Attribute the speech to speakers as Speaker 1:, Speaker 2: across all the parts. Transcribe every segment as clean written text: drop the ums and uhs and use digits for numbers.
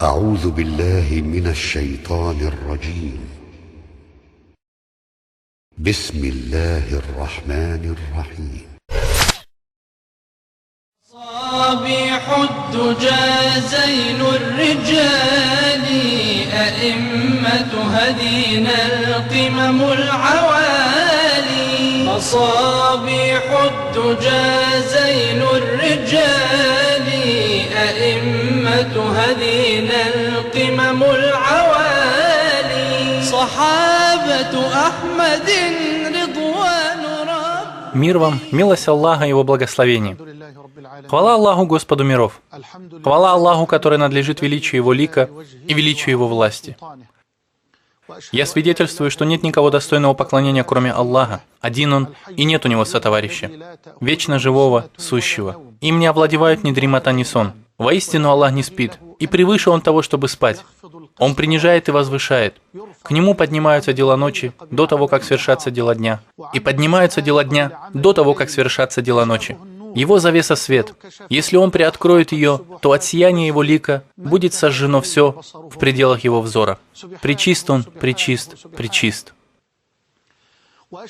Speaker 1: أعوذ بالله من الشيطان الرجيم. بسم الله الرحمن الرحيم.
Speaker 2: صابيح الدجى زين الرجال أئمة هدينا القمم العوالي. مصابيح الدجى زين الرجال أئمة هدينا القمم العوالي. صحابة أحمد رضوان رب.
Speaker 3: Мир вам, милость Аллаха и Его благословение. Хвала Аллаху, Господу миров. Хвала Аллаху, который надлежит величию Его лика и величию Его власти. Я свидетельствую, что нет никого достойного поклонения, кроме Аллаха. Один Он, и нет у Него сотоварища. Вечно живого, сущего. Им не овладевают ни дремота, ни сон. Воистину Аллах не спит, и превыше Он того, чтобы спать. Он принижает и возвышает. К Нему поднимаются дела ночи до того, как свершатся дела дня. И поднимаются дела дня до того, как свершатся дела ночи. Его завеса свет. Если Он приоткроет ее, то от сияния Его лика будет сожжено все в пределах Его взора. Пречист Он, пречист, пречист.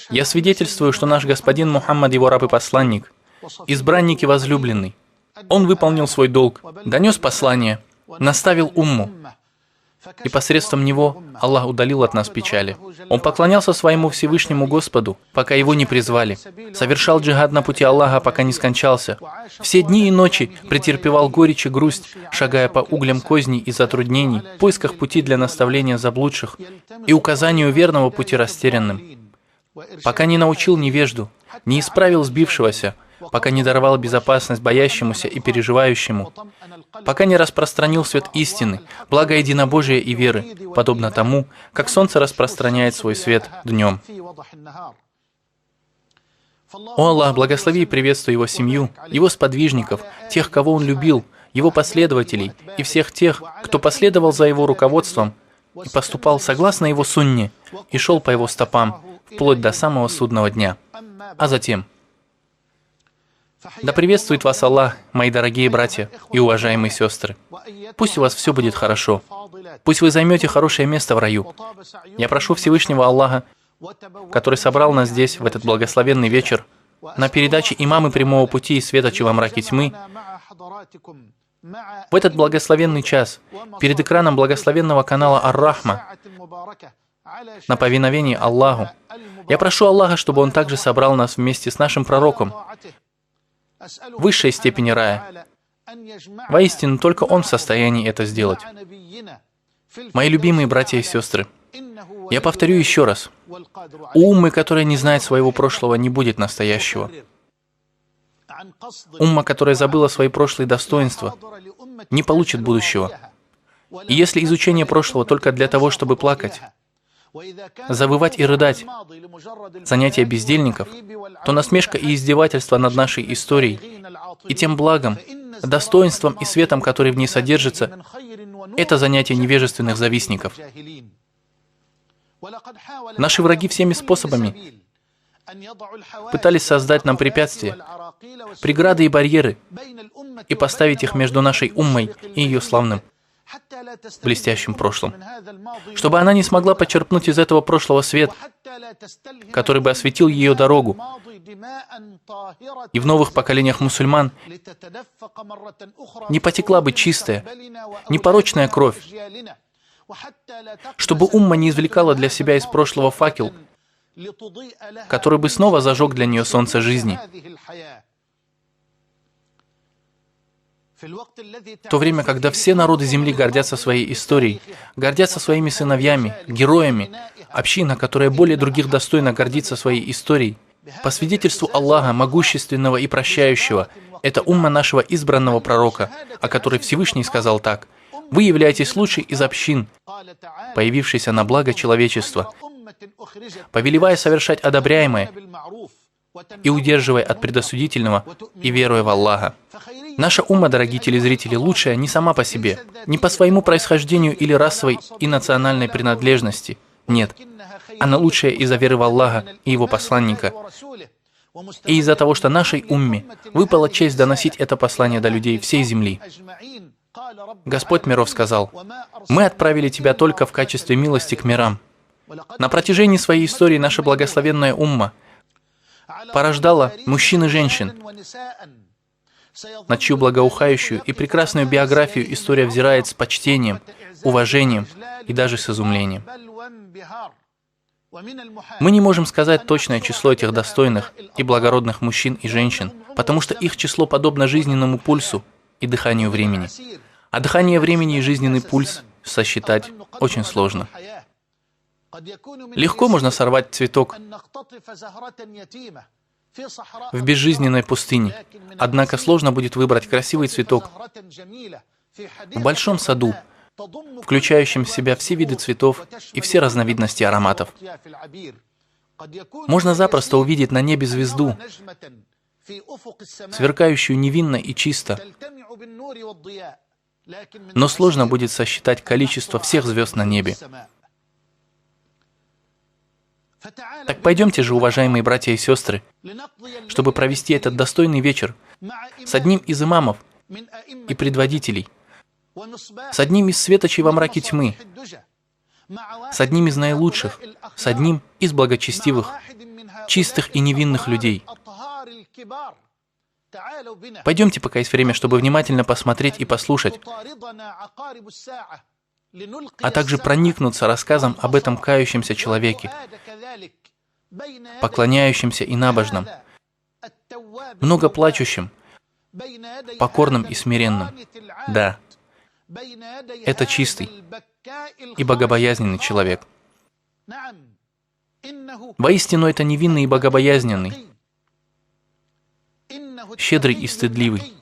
Speaker 3: Я свидетельствую, что наш Господин Мухаммад, Его раб и посланник, избранник и возлюбленный. Он выполнил свой долг, донес послание, наставил умму, и посредством него Аллах удалил от нас печали. Он поклонялся своему Всевышнему Господу, пока его не призвали, совершал джихад на пути Аллаха, пока не скончался. Все дни и ночи претерпевал горечь и грусть, шагая по углям козней и затруднений, в поисках пути для наставления заблудших и указанию верного пути растерянным. Пока не научил невежду, не исправил сбившегося, пока не даровал безопасность боящемуся и переживающему, пока не распространил свет истины, благо единобожия и веры, подобно тому, как солнце распространяет свой свет днем. О Аллах, благослови и приветствуй Его семью, Его сподвижников, тех, кого Он любил, Его последователей и всех тех, кто последовал за Его руководством и поступал согласно Его сунне и шел по Его стопам, вплоть до самого судного дня. А затем... Да приветствует вас Аллах, мои дорогие братья и уважаемые сестры. Пусть у вас все будет хорошо. Пусть вы займете хорошее место в раю. Я прошу Всевышнего Аллаха, который собрал нас здесь, в этот благословенный вечер, на передаче имамы прямого пути и светочи во мраке тьмы, в этот благословенный час, перед экраном благословенного канала Ар-Рахма, на повиновении Аллаху. Я прошу Аллаха, чтобы Он также собрал нас вместе с нашим пророком, высшей степени рая. Воистину, только Он в состоянии это сделать. Мои любимые братья и сестры, я повторю еще раз. У уммы, которая не знает своего прошлого, не будет настоящего. Умма, которая забыла свои прошлые достоинства, не получит будущего. И если изучение прошлого только для того, чтобы плакать, завывать и рыдать, занятия бездельников, то насмешка и издевательство над нашей историей и тем благом, достоинством и светом, который в ней содержится, это занятие невежественных завистников. Наши враги всеми способами пытались создать нам препятствия, преграды и барьеры и поставить их между нашей уммой и ее славным, блестящим прошлым, чтобы она не смогла почерпнуть из этого прошлого свет, который бы осветил ее дорогу, и в новых поколениях мусульман не потекла бы чистая, непорочная кровь, чтобы умма не извлекала для себя из прошлого факел, который бы снова зажег для нее солнце жизни. В то время, когда все народы Земли гордятся своей историей, гордятся своими сыновьями, героями, община, которая более других достойна гордиться своей историей, по свидетельству Аллаха, могущественного и прощающего, это умма нашего избранного пророка, о которой Всевышний сказал так: «Вы являетесь лучшей из общин, появившейся на благо человечества, повелевая совершать одобряемое и удерживая от предосудительного и веруя в Аллаха». Наша умма, дорогие телезрители, лучшая не сама по себе, не по своему происхождению или расовой и национальной принадлежности. Нет, она лучшая из-за веры в Аллаха и Его посланника. И из-за того, что нашей умме выпала честь доносить это послание до людей всей земли. Господь миров сказал: «Мы отправили тебя только в качестве милости к мирам». На протяжении своей истории наша благословенная умма порождала мужчин и женщин, на чью благоухающую и прекрасную биографию история взирает с почтением, уважением и даже с изумлением. Мы не можем сказать точное число этих достойных и благородных мужчин и женщин, потому что их число подобно жизненному пульсу и дыханию времени. А дыхание времени и жизненный пульс сосчитать очень сложно. Легко можно сорвать цветок в безжизненной пустыне, однако сложно будет выбрать красивый цветок в большом саду, включающем в себя все виды цветов и все разновидности ароматов. Можно запросто увидеть на небе звезду, сверкающую невинно и чисто, но сложно будет сосчитать количество всех звезд на небе. Так пойдемте же, уважаемые братья и сестры, чтобы провести этот достойный вечер с одним из имамов и предводителей, с одним из светочей во мраке тьмы, с одним из наилучших, с одним из благочестивых, чистых и невинных людей. Пойдемте, пока есть время, чтобы внимательно посмотреть и послушать, а также проникнуться рассказом об этом кающемся человеке, поклоняющемся и набожном, много плачущим, покорным и смиренным. Да, это чистый и богобоязненный человек. Воистину, это невинный и богобоязненный, щедрый и стыдливый.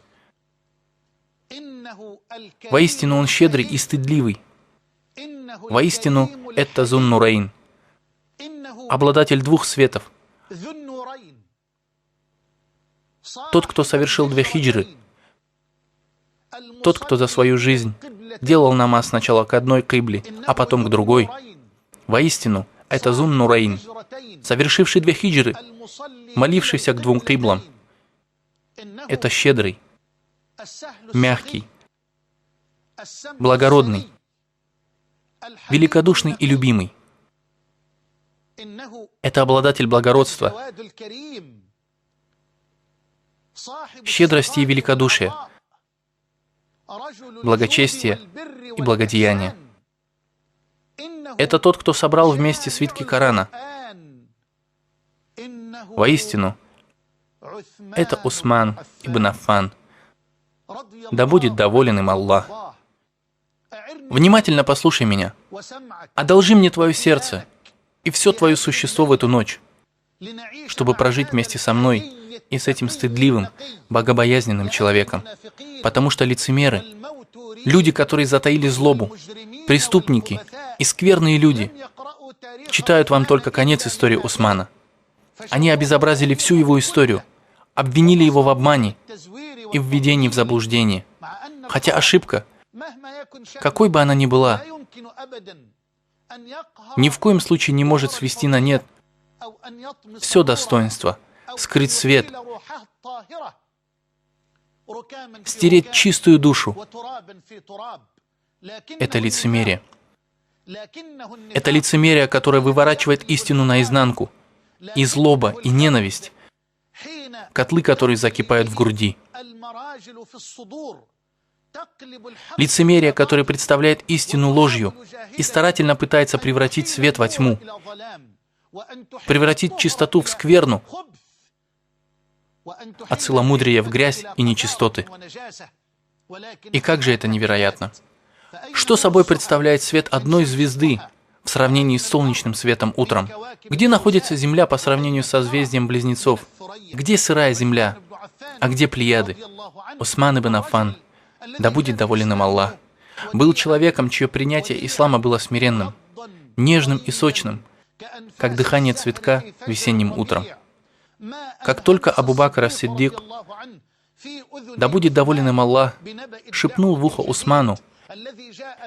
Speaker 3: Воистину, он щедрый и стыдливый. Воистину, это Зун-Нурейн, обладатель двух светов. Тот, кто совершил 2 хиджры, тот, кто за свою жизнь делал намаз сначала к одной кибле, а потом к другой. Воистину, это Зун-Нурейн, совершивший 2 хиджры, молившийся к 2 киблам. Это щедрый, мягкий, благородный, великодушный и любимый. Это обладатель благородства, щедрости и великодушия, благочестия и благодеяния. Это тот, кто собрал вместе свитки Корана. Воистину, это Усман ибн Аффан. Да будет доволен им Аллах. Внимательно послушай меня. Одолжи мне твое сердце и все твое существо в эту ночь, чтобы прожить вместе со мной и с этим стыдливым, богобоязненным человеком. Потому что лицемеры, люди, которые затаили злобу, преступники и скверные люди, читают вам только конец истории Усмана. Они обезобразили всю его историю, обвинили его в обмане и в введении в заблуждение. Хотя ошибка, какой бы она ни была, ни в коем случае не может свести на нет все достоинство, скрыть свет, стереть чистую душу. Это лицемерие. Это лицемерие, которое выворачивает истину наизнанку, и злоба, и котлы, которые закипают в груди. Лицемерие, которое представляет истину ложью и старательно пытается превратить свет во тьму, превратить чистоту в скверну, а целомудрие в грязь и нечистоты. И как же это невероятно! Что собой представляет свет одной звезды в сравнении с солнечным светом утром? Где находится Земля по сравнению с созвездием Близнецов? Где сырая Земля? А где Плеяды? Усман ибн Аффан, да будет доволен им Аллах, был человеком, чье принятие ислама было смиренным, нежным и сочным, как дыхание цветка весенним утром. Как только Абу Бакр ас-Сиддик, да будет доволен им Аллах, шепнул в ухо Усману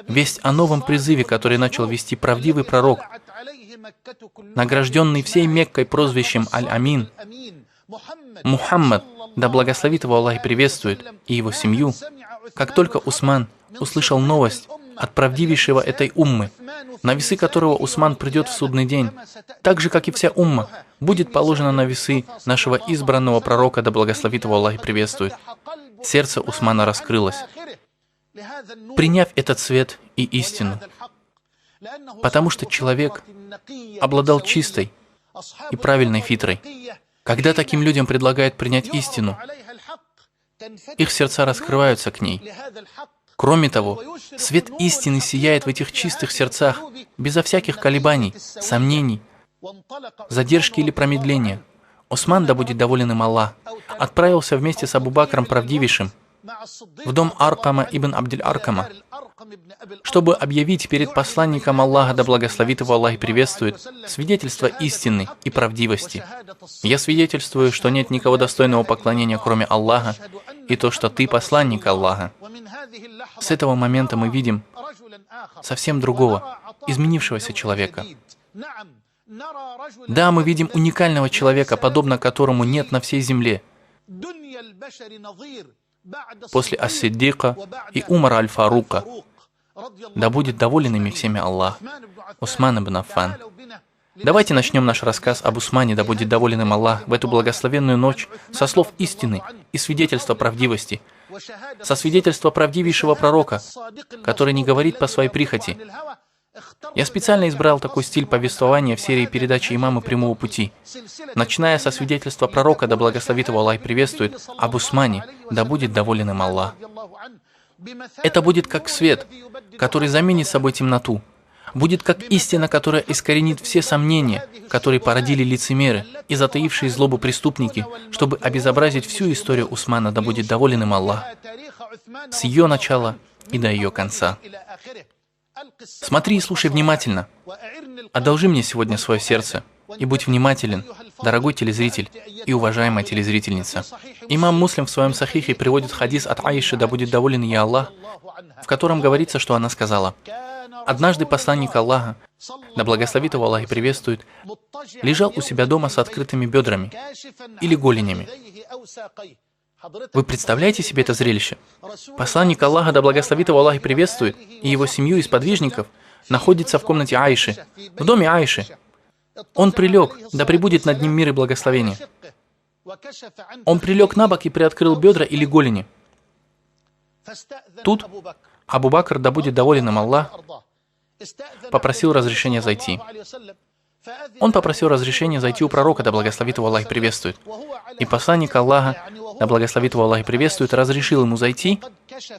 Speaker 3: весть о новом призыве, который начал вести правдивый пророк, награжденный всей Меккой прозвищем Аль-Амин, Мухаммад, да благословит его Аллах и приветствует, и его семью, как только Усман услышал новость от правдивейшего этой уммы, на весы которого Усман придет в судный день, так же, как и вся умма, будет положена на весы нашего избранного пророка, да благословит его Аллах и приветствует. Сердце Усмана раскрылось, приняв этот свет и истину, потому что человек обладал чистой и правильной фитрой. Когда таким людям предлагают принять истину, их сердца раскрываются к ней. Кроме того, свет истины сияет в этих чистых сердцах, безо всяких колебаний, сомнений, задержки или промедления. Усман, да будет доволен им Аллах, отправился вместе с Абу Бакром правдивейшим в дом Аркама ибн Абдиль-Аркама, чтобы объявить перед посланником Аллаха, да благословит его Аллах и приветствует, свидетельство истины и правдивости. Я свидетельствую, что нет никого достойного поклонения, кроме Аллаха, и то, что ты посланник Аллаха. С этого момента мы видим совсем другого, изменившегося человека. Да, мы видим уникального человека, подобно которому нет на всей земле. После Ас-Сиддика и Умара Аль-Фарука, да будет доволен ими всеми Аллах, Усман ибн Аффан. Давайте начнем наш рассказ об Усмане, да будет доволен им Аллах, в эту благословенную ночь со слов истины и свидетельства правдивости, со свидетельства правдивейшего пророка, который не говорит по своей прихоти. Я специально избрал такой стиль повествования в серии передачи «Имамы прямого пути», начиная со свидетельства пророка, да благословит его Аллах и приветствует, об Усмане, да будет доволен им Аллах. Это будет как свет, который заменит собой темноту, будет как истина, которая искоренит все сомнения, которые породили лицемеры и затаившие злобу преступники, чтобы обезобразить всю историю Усмана, да будет доволен им Аллах, с ее начала и до ее конца. Смотри и слушай внимательно. Одолжи мне сегодня свое сердце и будь внимателен, дорогой телезритель и уважаемая телезрительница. Имам Муслим в своем Сахихе приводит хадис от Аиши, да будет доволен ей Аллах, в котором говорится, что она сказала: «Однажды посланник Аллаха, да благословит его Аллах и приветствует, лежал у себя дома с открытыми бедрами или голенями». Вы представляете себе это зрелище? Посланник Аллаха, да благословит его Аллах и приветствует, и его семью и сподвижников находится в комнате Аиши, в доме Аиши. Он прилег, да пребудет над ним мир и благословение. Он прилег на бок и приоткрыл бедра или голени. Тут Абу Бакр, да будет доволен им Аллах, попросил разрешения зайти. Он попросил разрешения зайти у пророка, да благословит его Аллах и приветствует. И посланник Аллаха, да благословит его Аллах и приветствует, разрешил ему зайти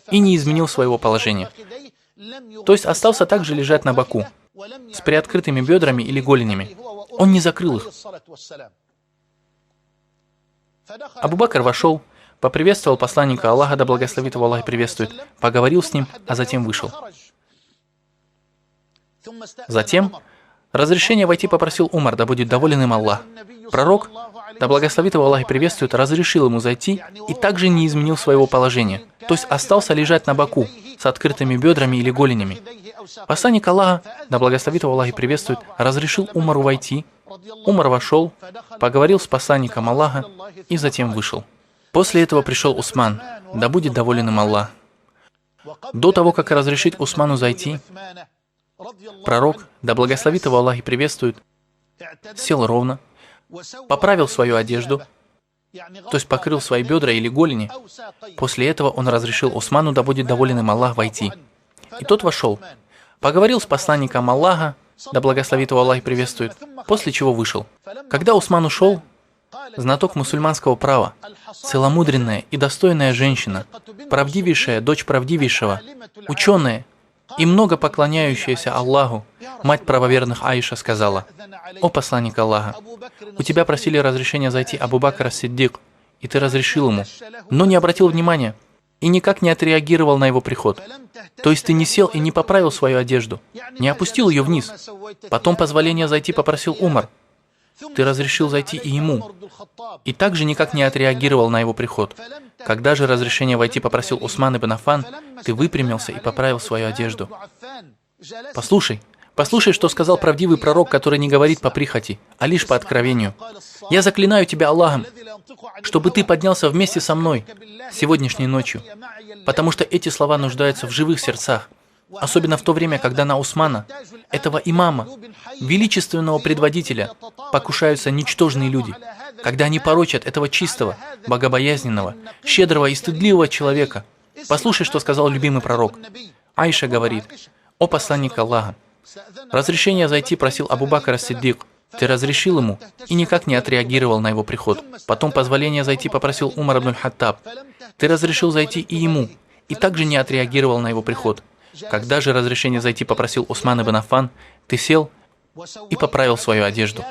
Speaker 3: и не изменил своего положения. То есть остался также лежать на боку, с приоткрытыми бедрами или голенями. Он не закрыл их. Абу Бакр вошел, поприветствовал посланника Аллаха, да благословит его Аллах и приветствует, поговорил с ним, а затем вышел. Затем разрешение войти попросил Умар, да будет доволен им Аллах. Пророк, да благословит его Аллах и приветствует, разрешил ему зайти и также не изменил своего положения, то есть остался лежать на боку, с открытыми бедрами или голенями. Посланник Аллаха, да благословит его Аллах и приветствует, разрешил Умару войти. Умар вошел, поговорил с посланником Аллаха и затем вышел. После этого пришел Усман, да будет доволен им Аллах. До того, как разрешить Усману зайти, пророк, да благословит его Аллах и приветствует, сел ровно, поправил свою одежду то есть покрыл свои бедра или голени. После этого он разрешил Усману, да будет доволен им Аллах, войти. И тот вошел, поговорил с посланником Аллаха, да благословит его Аллах и приветствует, после чего вышел. Когда Усман ушел, знаток мусульманского права, целомудренная и достойная женщина, правдивейшая дочь правдивейшего, ученая и много поклоняющаяся Аллаху, мать правоверных Аиша сказала: «О посланник Аллаха, у тебя просили разрешения зайти Абу Бакр ас-Сиддик, и ты разрешил ему, но не обратил внимания и никак не отреагировал на его приход. То есть ты не сел и не поправил свою одежду, не опустил ее вниз. Потом позволение зайти попросил Умар. Ты разрешил зайти и ему, и также никак не отреагировал на его приход. Когда же разрешение войти попросил Усман ибн Аффан, ты выпрямился и поправил свою одежду». Послушай, что сказал правдивый пророк, который не говорит по прихоти, а лишь по откровению. «Я заклинаю тебя Аллахом, чтобы ты поднялся вместе со мной сегодняшней ночью, потому что эти слова нуждаются в живых сердцах, особенно в то время, когда на Усмана, этого имама, величественного предводителя, покушаются ничтожные люди, когда они порочат этого чистого, богобоязненного, щедрого и стыдливого человека». Послушай, что сказал любимый пророк. Аиша говорит: «О посланник Аллаха, разрешение зайти просил Абу Бакр ас-Сиддик. Ты разрешил ему и никак не отреагировал на его приход. Потом позволение зайти попросил Умар ибн аль-Хаттаб. Ты разрешил зайти и ему, и также не отреагировал на его приход. Когда же разрешение зайти попросил Усман ибн Аффан, ты сел и поправил свою одежду».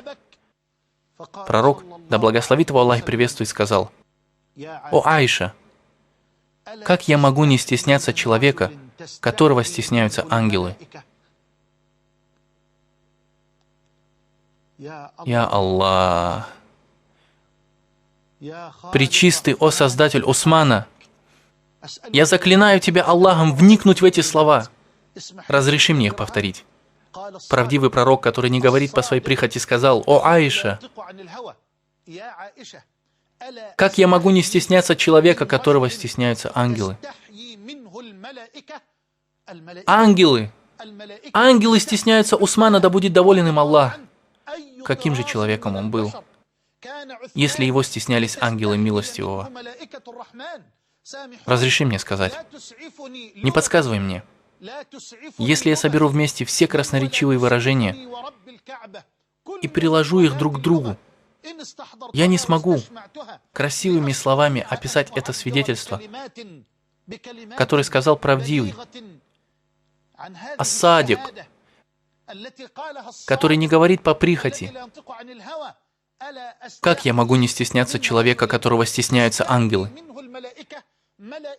Speaker 3: Пророк, да благословит его Аллах и приветствует, сказал: «О Аиша, как я могу не стесняться человека, которого стесняются ангелы?» Я Аллах. Пречистый, о Создатель Усмана, я заклинаю тебя Аллахом вникнуть в эти слова. Разреши мне их повторить. Правдивый пророк, который не говорит по своей прихоти, сказал: «О Аиша, как я могу не стесняться человека, которого стесняются ангелы?» Ангелы! Ангелы стесняются Усмана, да будет доволен им Аллах. Каким же человеком он был, если его стеснялись ангелы милостивого? Разреши мне сказать. Не подсказывай мне. Если я соберу вместе все красноречивые выражения и приложу их друг к другу, я не смогу красивыми словами описать это свидетельство, которое сказал правдивый, ас-Садик, который не говорит по прихоти. Как я могу не стесняться человека, которого стесняются ангелы?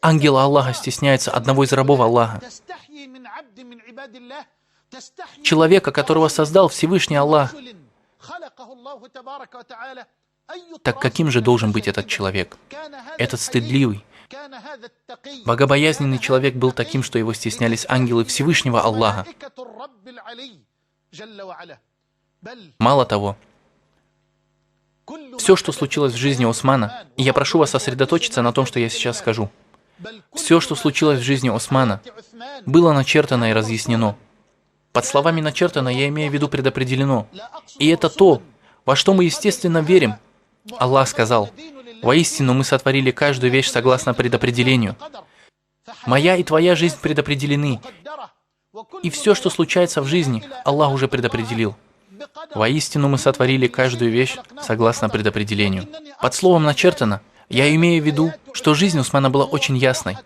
Speaker 3: Ангелы Аллаха стесняются одного из рабов Аллаха. Человека, которого создал Всевышний Аллах. Так каким же должен быть этот человек? Этот стыдливый, богобоязненный человек был таким, что его стеснялись ангелы Всевышнего Аллаха. Мало того, все, что случилось в жизни Усмана, и я прошу вас сосредоточиться на том, что я сейчас скажу. Все, что случилось в жизни Усмана, было начертано и разъяснено. Под словами «начертано» я имею в виду «предопределено». И это то, во что мы естественно верим. Аллах сказал: «Воистину мы сотворили каждую вещь согласно предопределению. Моя и твоя жизнь предопределены. И все, что случается в жизни, Аллах уже предопределил. Воистину мы сотворили каждую вещь согласно предопределению». Под словом «начертано» я имею в виду, что жизнь Усмана была очень ясной,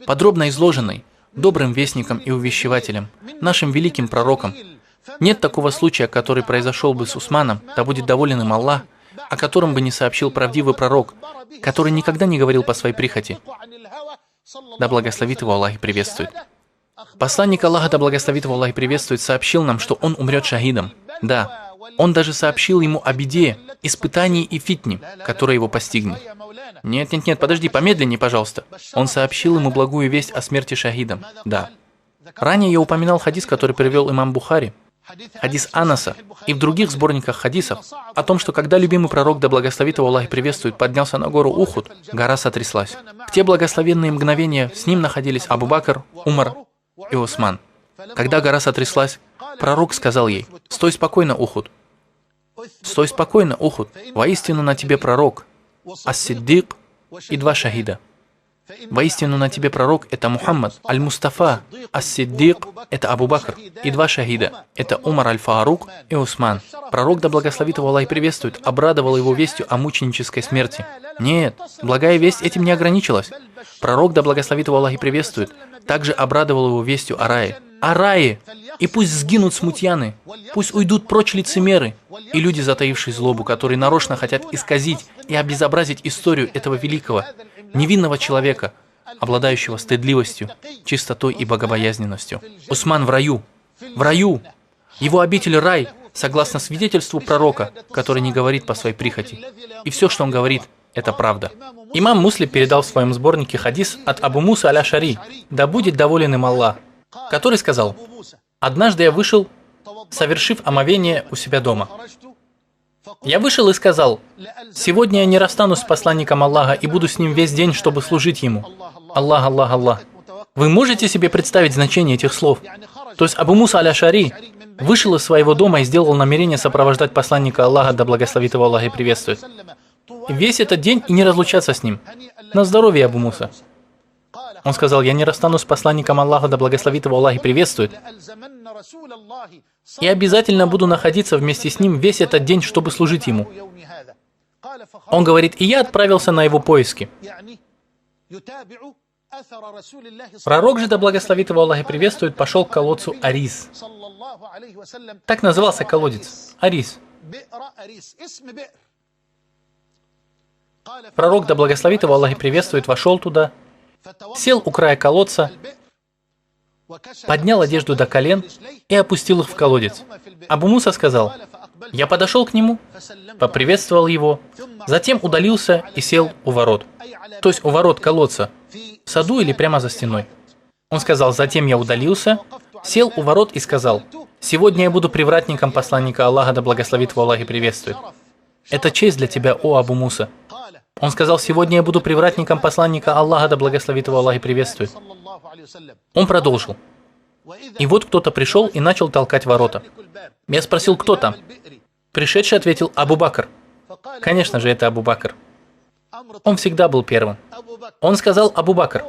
Speaker 3: подробно изложенной, добрым вестником и увещевателем, нашим великим пророком. Нет такого случая, который произошел бы с Усманом, да будет доволен им Аллах, о котором бы не сообщил правдивый пророк, который никогда не говорил по своей прихоти. Да благословит его Аллах и приветствует. Посланник Аллаха, да благословит его Аллах и приветствует, сообщил нам, что он умрет шахидом. Да, он даже сообщил ему о беде, испытании и фитне, которая его постигнет. Нет, подожди, помедленнее, пожалуйста. Он сообщил ему благую весть о смерти шахидом. Да. Ранее я упоминал хадис, который привел имам Бухари, хадис Анаса, и в других сборниках хадисов, о том, что когда любимый пророк, да благословит его Аллах и приветствует, поднялся на гору Ухуд, гора сотряслась. В те благословенные мгновения с ним находились Абу Бакр, Умар и Усман. Когда гора сотряслась, пророк сказал ей: «Стой спокойно, Ухуд! Стой спокойно, Ухуд! Воистину на тебе пророк! Ас-Сиддик и 2 шахида. Воистину на тебе пророк – это Мухаммад, Аль-Мустафа, Ас-Сиддик – это Абу Бакр, и 2 шахида – это Умар Аль-Фаарук и Усман. Пророк, да благословит его Аллах и приветствует, обрадовал его вестью о мученической смерти. Нет, благая весть этим не ограничилась. Пророк, да благословит его Аллах и приветствует, также обрадовал его вестью о рае. О рае! И пусть сгинут смутьяны, пусть уйдут прочь лицемеры и люди, затаившие злобу, которые нарочно хотят исказить и обезобразить историю этого великого, невинного человека, обладающего стыдливостью, чистотой и богобоязненностью. Усман в раю. В раю! Его обитель рай, согласно свидетельству пророка, который не говорит по своей прихоти. И все, что он говорит, это правда. Имам Муслим передал в своем сборнике хадис от Абу Мусы Аль-Ашари, да будет доволен им Аллах, который сказал: «Однажды я вышел, совершив омовение у себя дома. Я вышел и сказал: сегодня я не расстанусь с посланником Аллаха и буду с ним весь день, чтобы служить ему. Аллах, Аллах, Аллах». Вы можете себе представить значение этих слов? То есть Абу Муса Аль-Ашари вышел из своего дома и сделал намерение сопровождать посланника Аллаха, да благословит его Аллах и приветствует. Весь этот день и не разлучаться с ним. На здоровье, Абу Муса. Он сказал: я не расстанусь с посланником Аллаха, да благословит его Аллах и приветствует. И обязательно буду находиться вместе с ним весь этот день, чтобы служить ему. Он говорит: и я отправился на его поиски. Пророк же, да благословит его Аллах и приветствует, пошел к колодцу Арис. Так назывался колодец. Арис. Пророк, да благословит его Аллах и приветствует, вошел туда, сел у края колодца, поднял одежду до колен и опустил их в колодец. Абу Муса сказал: я подошел к нему, поприветствовал его, затем удалился и сел у ворот. То есть у ворот колодца, в саду или прямо за стеной. Он сказал: затем я удалился, сел у ворот и сказал: сегодня я буду привратником посланника Аллаха, да благословит его Аллах и приветствует. Это честь для тебя, о Абу Муса. Он сказал: сегодня я буду привратником посланника Аллаха, да благословит его Аллах и приветствует. Он продолжил. И вот кто-то пришел и начал толкать ворота. Я спросил: кто там? Пришедший ответил: Абу Бакр. Конечно же, это Абу Бакр. Он всегда был первым. Он сказал: Абу Бакр.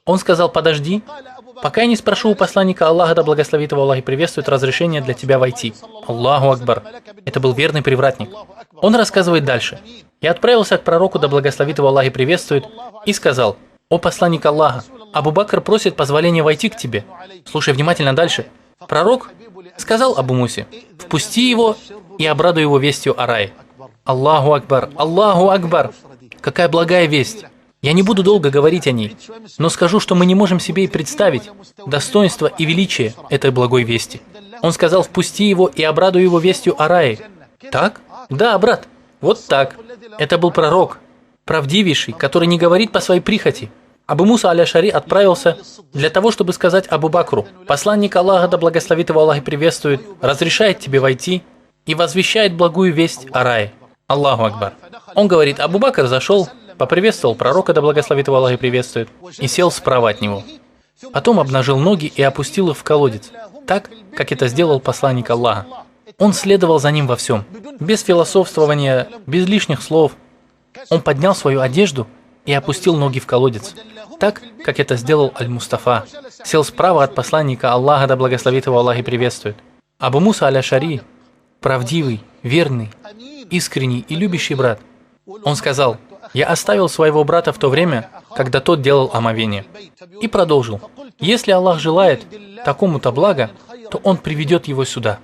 Speaker 3: Он сказал: подожди, пока я не спрошу у посланника Аллаха, да благословит его Аллах и приветствует, разрешение для тебя войти. Аллаху Акбар. Это был верный привратник. Он рассказывает дальше. Я отправился к пророку, да благословит его Аллах и приветствует, и сказал: о посланник Аллаха, Абу Бакр просит позволения войти к тебе. Слушай внимательно дальше. Пророк сказал Абу Мусе: впусти его и обрадуй его вестью о рае. Аллаху Акбар, Аллаху Акбар. Какая благая весть. Я не буду долго говорить о ней, но скажу, что мы не можем себе и представить достоинство и величие этой благой вести. Он сказал: впусти его и обрадуй его вестью о рае. Так? Да, брат. Вот так. Это был пророк, правдивейший, который не говорит по своей прихоти. Абу Муса Аль-Ашари отправился для того, чтобы сказать Абу Бакру: посланник Аллаха, да благословит его Аллах и приветствует, разрешает тебе войти и возвещает благую весть о рае. Аллаху Акбар. Он говорит: Абу Бакр зашел, поприветствовал пророка, да благословит его Аллах и приветствует, и сел справа от него. Потом обнажил ноги и опустил их в колодец, так, как это сделал посланник Аллаха. Он следовал за ним во всем, без философствования, без лишних слов. Он поднял свою одежду и опустил ноги в колодец, так, как это сделал Аль-Мустафа. Сел справа от посланника Аллаха, да благословит его Аллах и приветствует. Абу Муса Аль-Ашари, правдивый, верный, искренний и любящий брат. Он сказал: я оставил своего брата в то время, когда тот делал омовение. И продолжил: если Аллах желает такому-то блага, то Он приведет его сюда.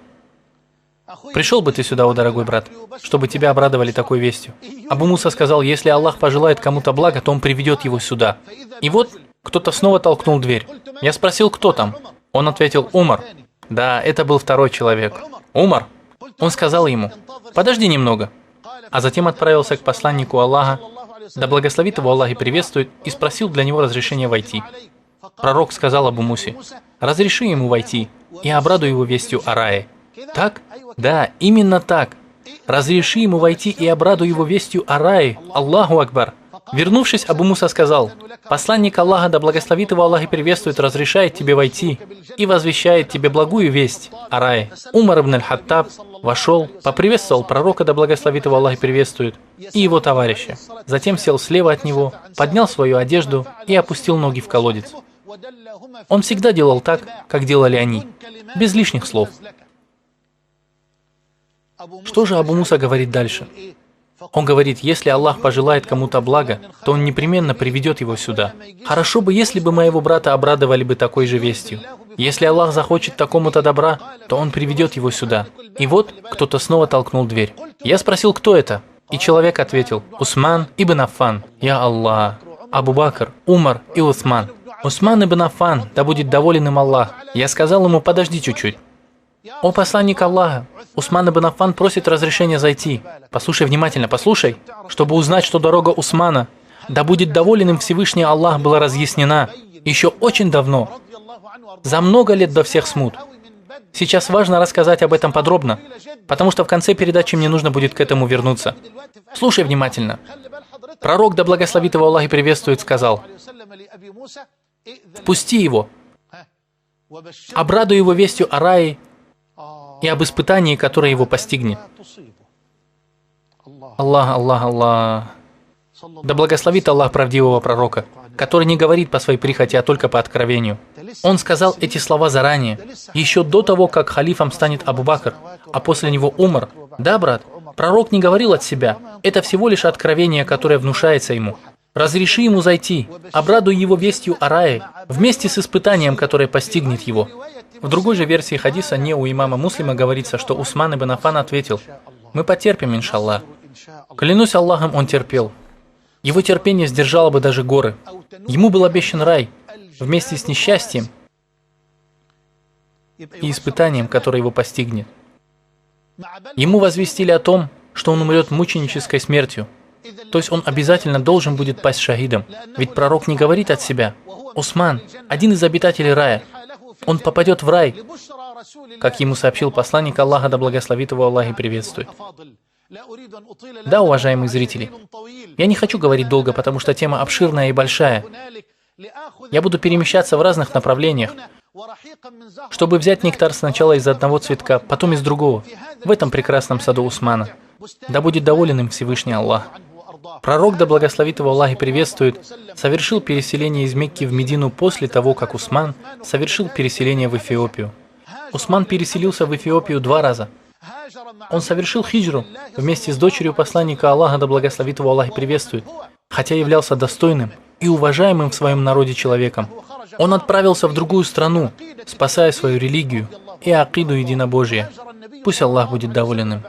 Speaker 3: Пришел бы ты сюда, о дорогой брат, чтобы тебя обрадовали такой вестью. Абу Муса сказал: если Аллах пожелает кому-то блага, то Он приведет его сюда. И вот кто-то снова толкнул дверь. Я спросил: кто там? Он ответил: Умар. Да, это был второй человек. Умар. Он сказал ему: подожди немного. А затем отправился к посланнику Аллаха, да благословит его Аллах и приветствует, и спросил для него разрешения войти. Пророк сказал Абу Мусе: разреши ему войти и обрадуй его вестью о рае. Так? Да, именно так. Разреши ему войти и обрадуй его вестью о рае. Аллаху Акбар. Вернувшись, Абу Муса сказал: «Посланник Аллаха, да благословит его Аллах и приветствует, разрешает тебе войти и возвещает тебе благую весть о рае». Умар ибн аль-Хаттаб вошел, поприветствовал пророка, да благословит его Аллах и приветствует, и его товарища. Затем сел слева от него, поднял свою одежду и опустил ноги в колодец. Он всегда делал так, как делали они, без лишних слов. Что же Абу Муса говорит дальше? Он говорит: если Аллах пожелает кому-то блага, то Он непременно приведет его сюда. Хорошо бы, если бы моего брата обрадовали бы такой же вестью. Если Аллах захочет такому-то добра, то Он приведет его сюда. И вот кто-то снова толкнул дверь. Я спросил, кто это? И человек ответил: Усман ибн Аффан. Я Аллах. Абу Бакр, Умар и Усман. Усман ибн Аффан, да будет доволен им Аллах. Я сказал ему: подожди чуть-чуть. О посланник Аллаха, Усман ибн Аффан просит разрешения зайти. Послушай внимательно, послушай, чтобы узнать, что дорога Усмана, да будет доволен им Всевышний Аллах, была разъяснена еще очень давно, за много лет до всех смут. Сейчас важно рассказать об этом подробно, потому что в конце передачи мне нужно будет к этому вернуться. Слушай внимательно. Пророк, да благословит его Аллах и приветствует, сказал: «Впусти его, обрадуй его вестью о рае и об испытании, которое его постигнет». Аллах, Аллах, Аллах. Да благословит Аллах правдивого пророка, который не говорит по своей прихоти, а только по откровению. Он сказал эти слова заранее, еще до того, как халифом станет Абу Бакр, а после него Умар. Да, брат, пророк не говорил от себя. Это всего лишь откровение, которое внушается ему. Разреши ему зайти, обрадуй его вестью о рае, вместе с испытанием, которое постигнет его. В другой же версии хадиса, не у имама Муслима, говорится, что Усман ибн Аффан ответил: «Мы потерпим, иншаллах». Клянусь Аллахом, он терпел. Его терпение сдержало бы даже горы. Ему был обещан рай, вместе с несчастьем и испытанием, которое его постигнет. Ему возвестили о том, что он умрет мученической смертью. То есть он обязательно должен будет пасть шахидом. Ведь пророк не говорит от себя. Усман, один из обитателей рая, он попадет в рай, как ему сообщил посланник Аллаха, да благословит его Аллах и приветствует. Да, уважаемые зрители, я не хочу говорить долго, потому что тема обширная и большая. Я буду перемещаться в разных направлениях, чтобы взять нектар сначала из одного цветка, потом из другого, в этом прекрасном саду Усмана. Да будет доволен им Всевышний Аллах. Пророк, да благословит его Аллах и приветствует, совершил переселение из Мекки в Медину после того, как Усман совершил переселение в Эфиопию. Усман переселился в Эфиопию 2 раза. Он совершил хиджру вместе с дочерью посланника Аллаха, да благословит его Аллах и приветствует, хотя являлся достойным и уважаемым в своем народе человеком. Он отправился в другую страну, спасая свою религию и акиду единобожия. Пусть Аллах будет доволен им.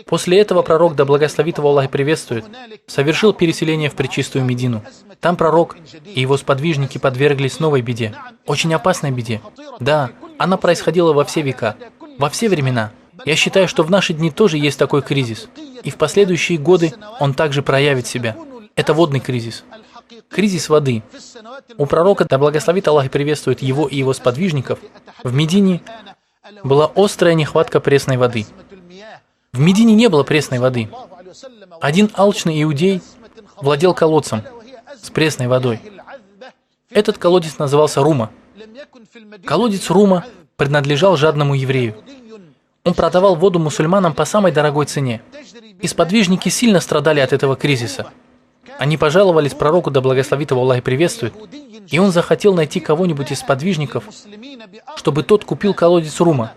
Speaker 3: После этого пророк, да благословит его Аллах и приветствует, совершил переселение в пречистую Медину. Там пророк и его сподвижники подверглись новой беде, очень опасной беде. Да, она происходила во все века, во все времена. Я считаю, что в наши дни тоже есть такой кризис, и в последующие годы он также проявит себя. Это водный кризис. Кризис воды. У пророка, да благословит Аллах и приветствует его и его сподвижников, в Медине была острая нехватка пресной воды. В Медине не было пресной воды. Один алчный иудей владел колодцем с пресной водой. Этот колодец назывался Рума. Колодец Рума принадлежал жадному еврею. Он продавал воду мусульманам по самой дорогой цене. И сподвижники сильно страдали от этого кризиса. Они пожаловались пророку, да благословит его Аллах и приветствует, и он захотел найти кого-нибудь из сподвижников, чтобы тот купил колодец Рума,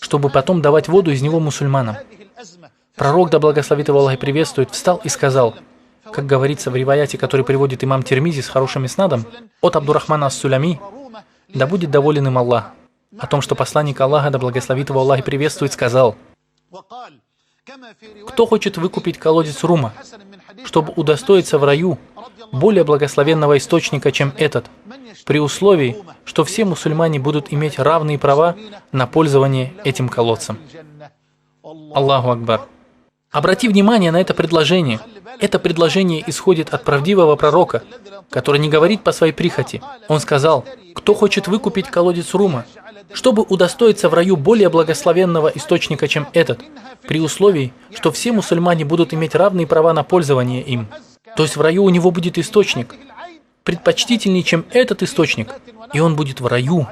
Speaker 3: чтобы потом давать воду из него мусульманам. Пророк, да благословит его Аллах и приветствует, встал и сказал, как говорится в риваяте, который приводит имам Тирмизи с хорошим иснадом, от Абдурахмана ас-Сулями: «Да будет доволен им Аллах», о том, что посланник Аллаха, да благословит его Аллах и приветствует, сказал: «Кто хочет выкупить колодец Рума, чтобы удостоиться в раю более благословенного источника, чем этот, при условии, что все мусульмане будут иметь равные права на пользование этим колодцем». Аллаху Акбар. Обрати внимание на это предложение. Это предложение исходит от правдивого пророка, который не говорит по своей прихоти. Он сказал: «Кто хочет выкупить колодец Рума, чтобы удостоиться в раю более благословенного источника, чем этот, при условии, что все мусульмане будут иметь равные права на пользование им». То есть в раю у него будет источник, предпочтительнее, чем этот источник, и он будет в раю,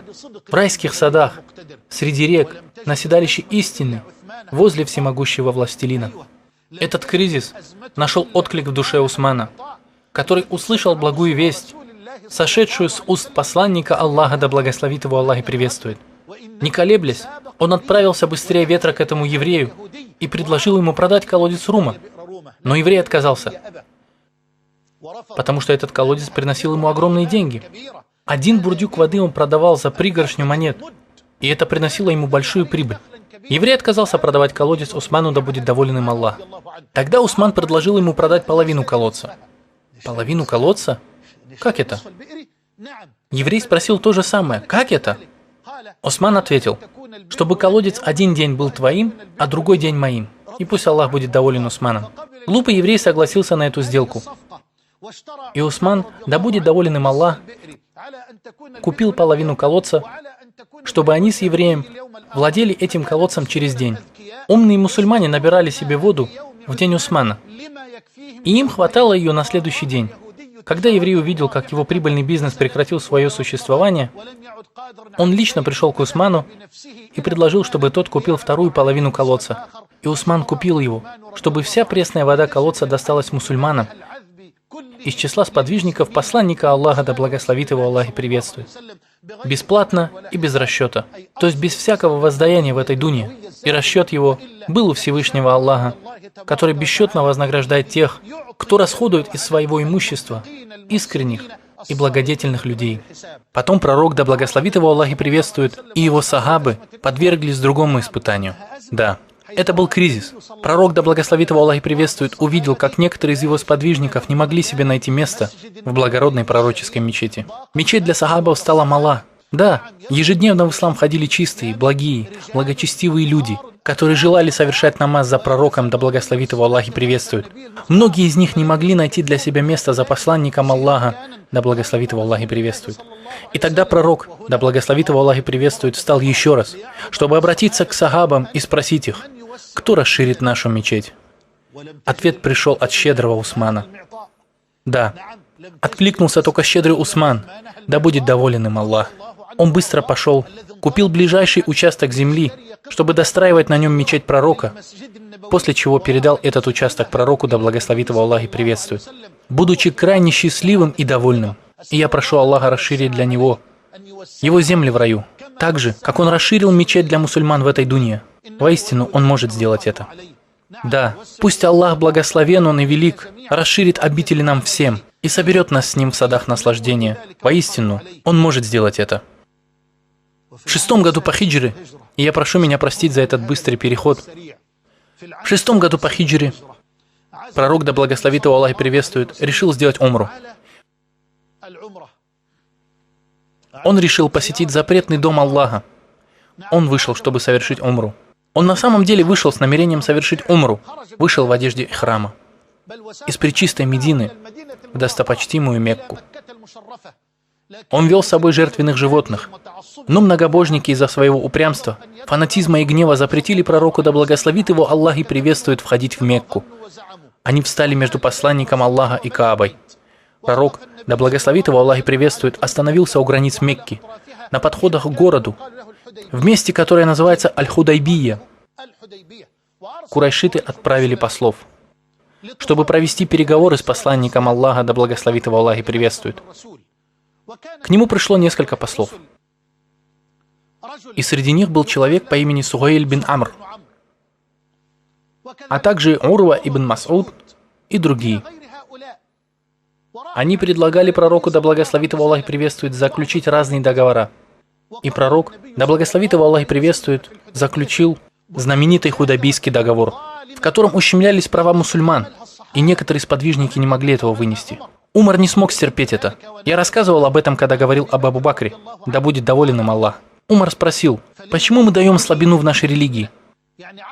Speaker 3: в райских садах, среди рек, на седалище истины, возле всемогущего властелина. Этот кризис нашел отклик в душе Усмана, который услышал благую весть, сошедшую с уст посланника Аллаха, да благословит его Аллах и приветствует. Не колеблясь, он отправился быстрее ветра к этому еврею и предложил ему продать колодец Рума. Но еврей отказался, потому что этот колодец приносил ему огромные деньги. 1 бурдюк воды он продавал за пригоршню монет, и это приносило ему большую прибыль. Еврей отказался продавать колодец Усману, да будет доволен им Аллах. Тогда Усман предложил ему продать половину колодца. Половину колодца? Как это? Еврей спросил то же самое. Как это? Усман ответил, чтобы колодец один день был твоим, а другой день моим. И пусть Аллах будет доволен Усманом. Глупый еврей согласился на эту сделку. И Усман, да будет доволен им Аллах, купил половину колодца, чтобы они с евреем владели этим колодцем через день. Умные мусульмане набирали себе воду в день Усмана, и им хватало ее на следующий день. Когда еврей увидел, как его прибыльный бизнес прекратил свое существование, он лично пришел к Усману и предложил, чтобы тот купил вторую половину колодца. И Усман купил его, чтобы вся пресная вода колодца досталась мусульманам из числа сподвижников посланника Аллаха, да благословит его Аллах и приветствует. Бесплатно и без расчета, то есть без всякого воздаяния в этой дуне. И расчет его был у Всевышнего Аллаха, который бесчетно вознаграждает тех, кто расходует из своего имущества искренних и благодетельных людей. Потом пророк, да благословит его Аллах и приветствует, и его сахабы подверглись другому испытанию. Да, это был кризис. Пророк, да благословит его Аллах и приветствует, увидел, как некоторые из его сподвижников не могли себе найти место в благородной пророческой мечети. Мечеть для сахабов стала мала. Да, ежедневно в ислам входили чистые, благие, благочестивые люди, которые желали совершать намаз за пророком, да благословит его Аллах и приветствует. Многие из них не могли найти для себя место за посланником Аллаха, да благословит его Аллах и приветствует. И тогда пророк, да благословит его Аллах и приветствует, встал еще раз, чтобы обратиться к сахабам и спросить их, кто расширит нашу мечеть? Ответ пришел от щедрого Усмана. Да, откликнулся только щедрый Усман, да будет доволен им Аллах. Он быстро пошел, купил ближайший участок земли, чтобы достраивать на нем мечеть пророка, после чего передал этот участок пророку, да благословит его Аллах и приветствует, будучи крайне счастливым и довольным. И я прошу Аллаха расширить для него его земли в раю, так же, как он расширил мечеть для мусульман в этой дуне. Воистину, он может сделать это. Да, пусть Аллах благословен, Он и велик, расширит обители нам всем и соберет нас с Ним в садах наслаждения. Воистину, Он может сделать это. В 6-м году по хиджре, и я прошу меня простить за этот быстрый переход, в 6-м году по хиджре пророк, да благословит его Аллах и приветствует, решил сделать умру. Он решил посетить запретный дом Аллаха. Он вышел, чтобы совершить умру. Он на самом деле вышел с намерением совершить умру, вышел в одежде храма, из пречистой Медины в достопочтимую Мекку. Он вел с собой жертвенных животных, но многобожники из-за своего упрямства, фанатизма и гнева запретили пророку, да благословит его Аллах и приветствует, входить в Мекку. Они встали между посланником Аллаха и Каабой. Пророк, да благословит его Аллах и приветствует, остановился у границ Мекки, на подходах к городу, в месте, которое называется Аль-Худайбия. Курайшиты отправили послов, чтобы провести переговоры с посланником Аллаха, да благословит его Аллах и приветствует. К нему пришло несколько послов. И среди них был человек по имени Сугайль бин Амр, а также Урва ибн Мас'уд и другие. Они предлагали пророку, да благословит его Аллах и приветствует, заключить разные договора. И пророк, да благословит его Аллах и приветствует, заключил знаменитый Худайбийский договор, в котором ущемлялись права мусульман, и некоторые сподвижники не могли этого вынести. Умар не смог стерпеть это. Я рассказывал об этом, когда говорил об Абу Бакре, да будет доволен им Аллах. Умар спросил, почему мы даем слабину в нашей религии?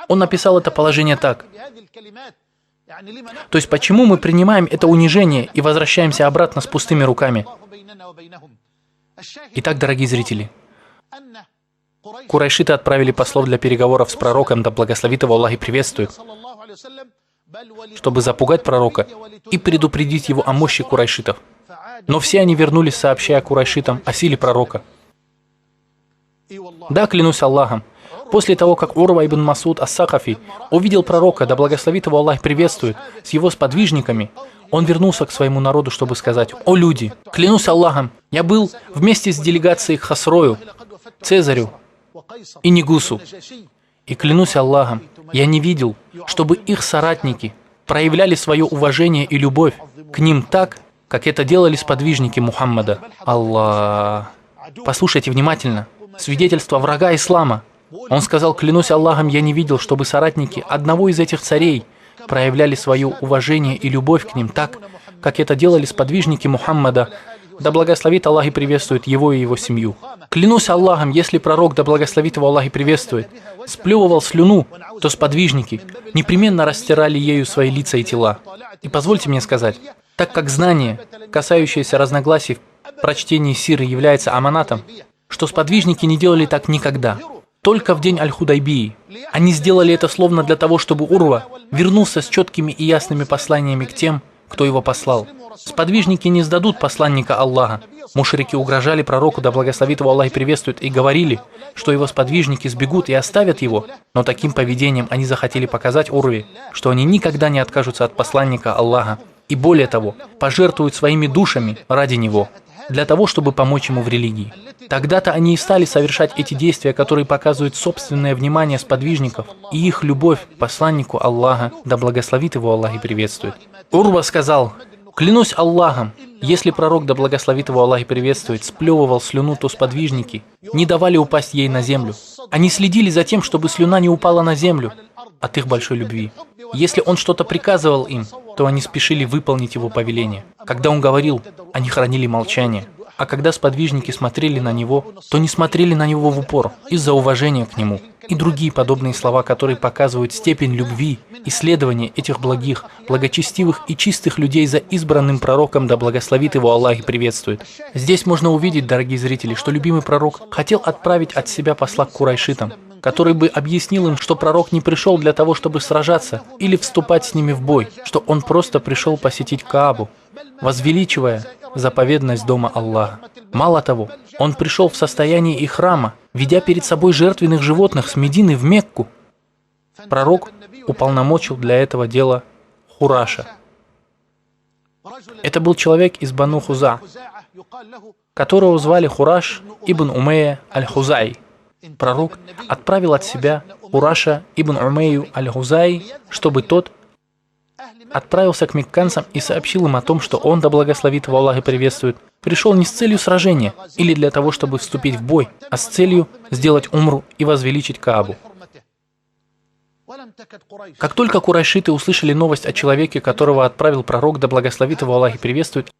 Speaker 3: Он написал это положение так. То есть, почему мы принимаем это унижение и возвращаемся обратно с пустыми руками? Итак, дорогие зрители, курайшиты отправили послов для переговоров с пророком, да благословит его Аллах и приветствует. чтобы запугать пророка и предупредить его о мощи курайшитов. Но все они вернулись, сообщая курайшитам о силе пророка. Да, клянусь Аллахом, после того, как Урва ибн Масуд ас-Сакафи увидел пророка, да благословит его Аллах приветствует, с его сподвижниками, он вернулся к своему народу, чтобы сказать: «О люди, клянусь Аллахом, я был вместе с делегацией к Хасрою, Цезарю и Негусу, и клянусь Аллахом, я не видел, чтобы их соратники проявляли свое уважение и любовь к ним так, как это делали сподвижники Мухаммада». Аллах. Послушайте внимательно. Свидетельство врага ислама. Он сказал: «Клянусь Аллахом, я не видел, чтобы соратники одного из этих царей проявляли свое уважение и любовь к ним так, как это делали сподвижники Мухаммада, да благословит Аллах и приветствует его и его семью. Клянусь Аллахом, если пророк, да благословит его Аллах и приветствует, сплевывал слюну, то сподвижники непременно растирали ею свои лица и тела». И позвольте мне сказать, так как знание, касающееся разногласий в прочтении сиры, является аманатом, что сподвижники не делали так никогда, только в день Аль-Худайбии. Они сделали это словно для того, чтобы Урва вернулся с четкими и ясными посланиями к тем, кто его послал. Сподвижники не сдадут посланника Аллаха. Мушрики угрожали пророку, да благословит его Аллах и приветствует, и говорили, что его сподвижники сбегут и оставят его, но таким поведением они захотели показать Урве, что они никогда не откажутся от посланника Аллаха, и более того, пожертвуют своими душами ради него, для того, чтобы помочь ему в религии. Тогда-то они и стали совершать эти действия, которые показывают собственное внимание сподвижников и их любовь к посланнику Аллаха, да благословит его Аллах и приветствует. Урва сказал: «Клянусь Аллахом, если пророк, да благословит его Аллах и приветствует, сплевывал слюну, то сподвижники не давали упасть ей на землю. Они следили за тем, чтобы слюна не упала на землю от их большой любви. Если он что-то приказывал им, то они спешили выполнить его повеление. Когда он говорил, они хранили молчание. А когда сподвижники смотрели на него, то не смотрели на него в упор из-за уважения к нему». И другие подобные слова, которые показывают степень любви и следования этих благих, благочестивых и чистых людей за избранным пророком, да благословит его Аллах и приветствует. Здесь можно увидеть, дорогие зрители, что любимый пророк хотел отправить от себя посла к курайшитам, который бы объяснил им, что пророк не пришел для того, чтобы сражаться или вступать с ними в бой, что он просто пришел посетить Каабу, возвеличивая заповедность дома Аллаха. Мало того, он пришел в состоянии ихрама, ведя перед собой жертвенных животных с Медины в Мекку. Пророк уполномочил для этого дела Хураша. Это был человек из Бану Хуза, которого звали Хураш ибн Умейя аль-Хузай. Пророк отправил от себя Хураша ибн Умейю аль-Хузай, чтобы тот отправился к мекканцам и сообщил им о том, что он, да благословит его Аллах и приветствует, пришел не с целью сражения или для того, чтобы вступить в бой, а с целью сделать умру и возвеличить Каабу. Как только курайшиты услышали новость о человеке, которого отправил пророк, да благословит его Аллах и приветствует,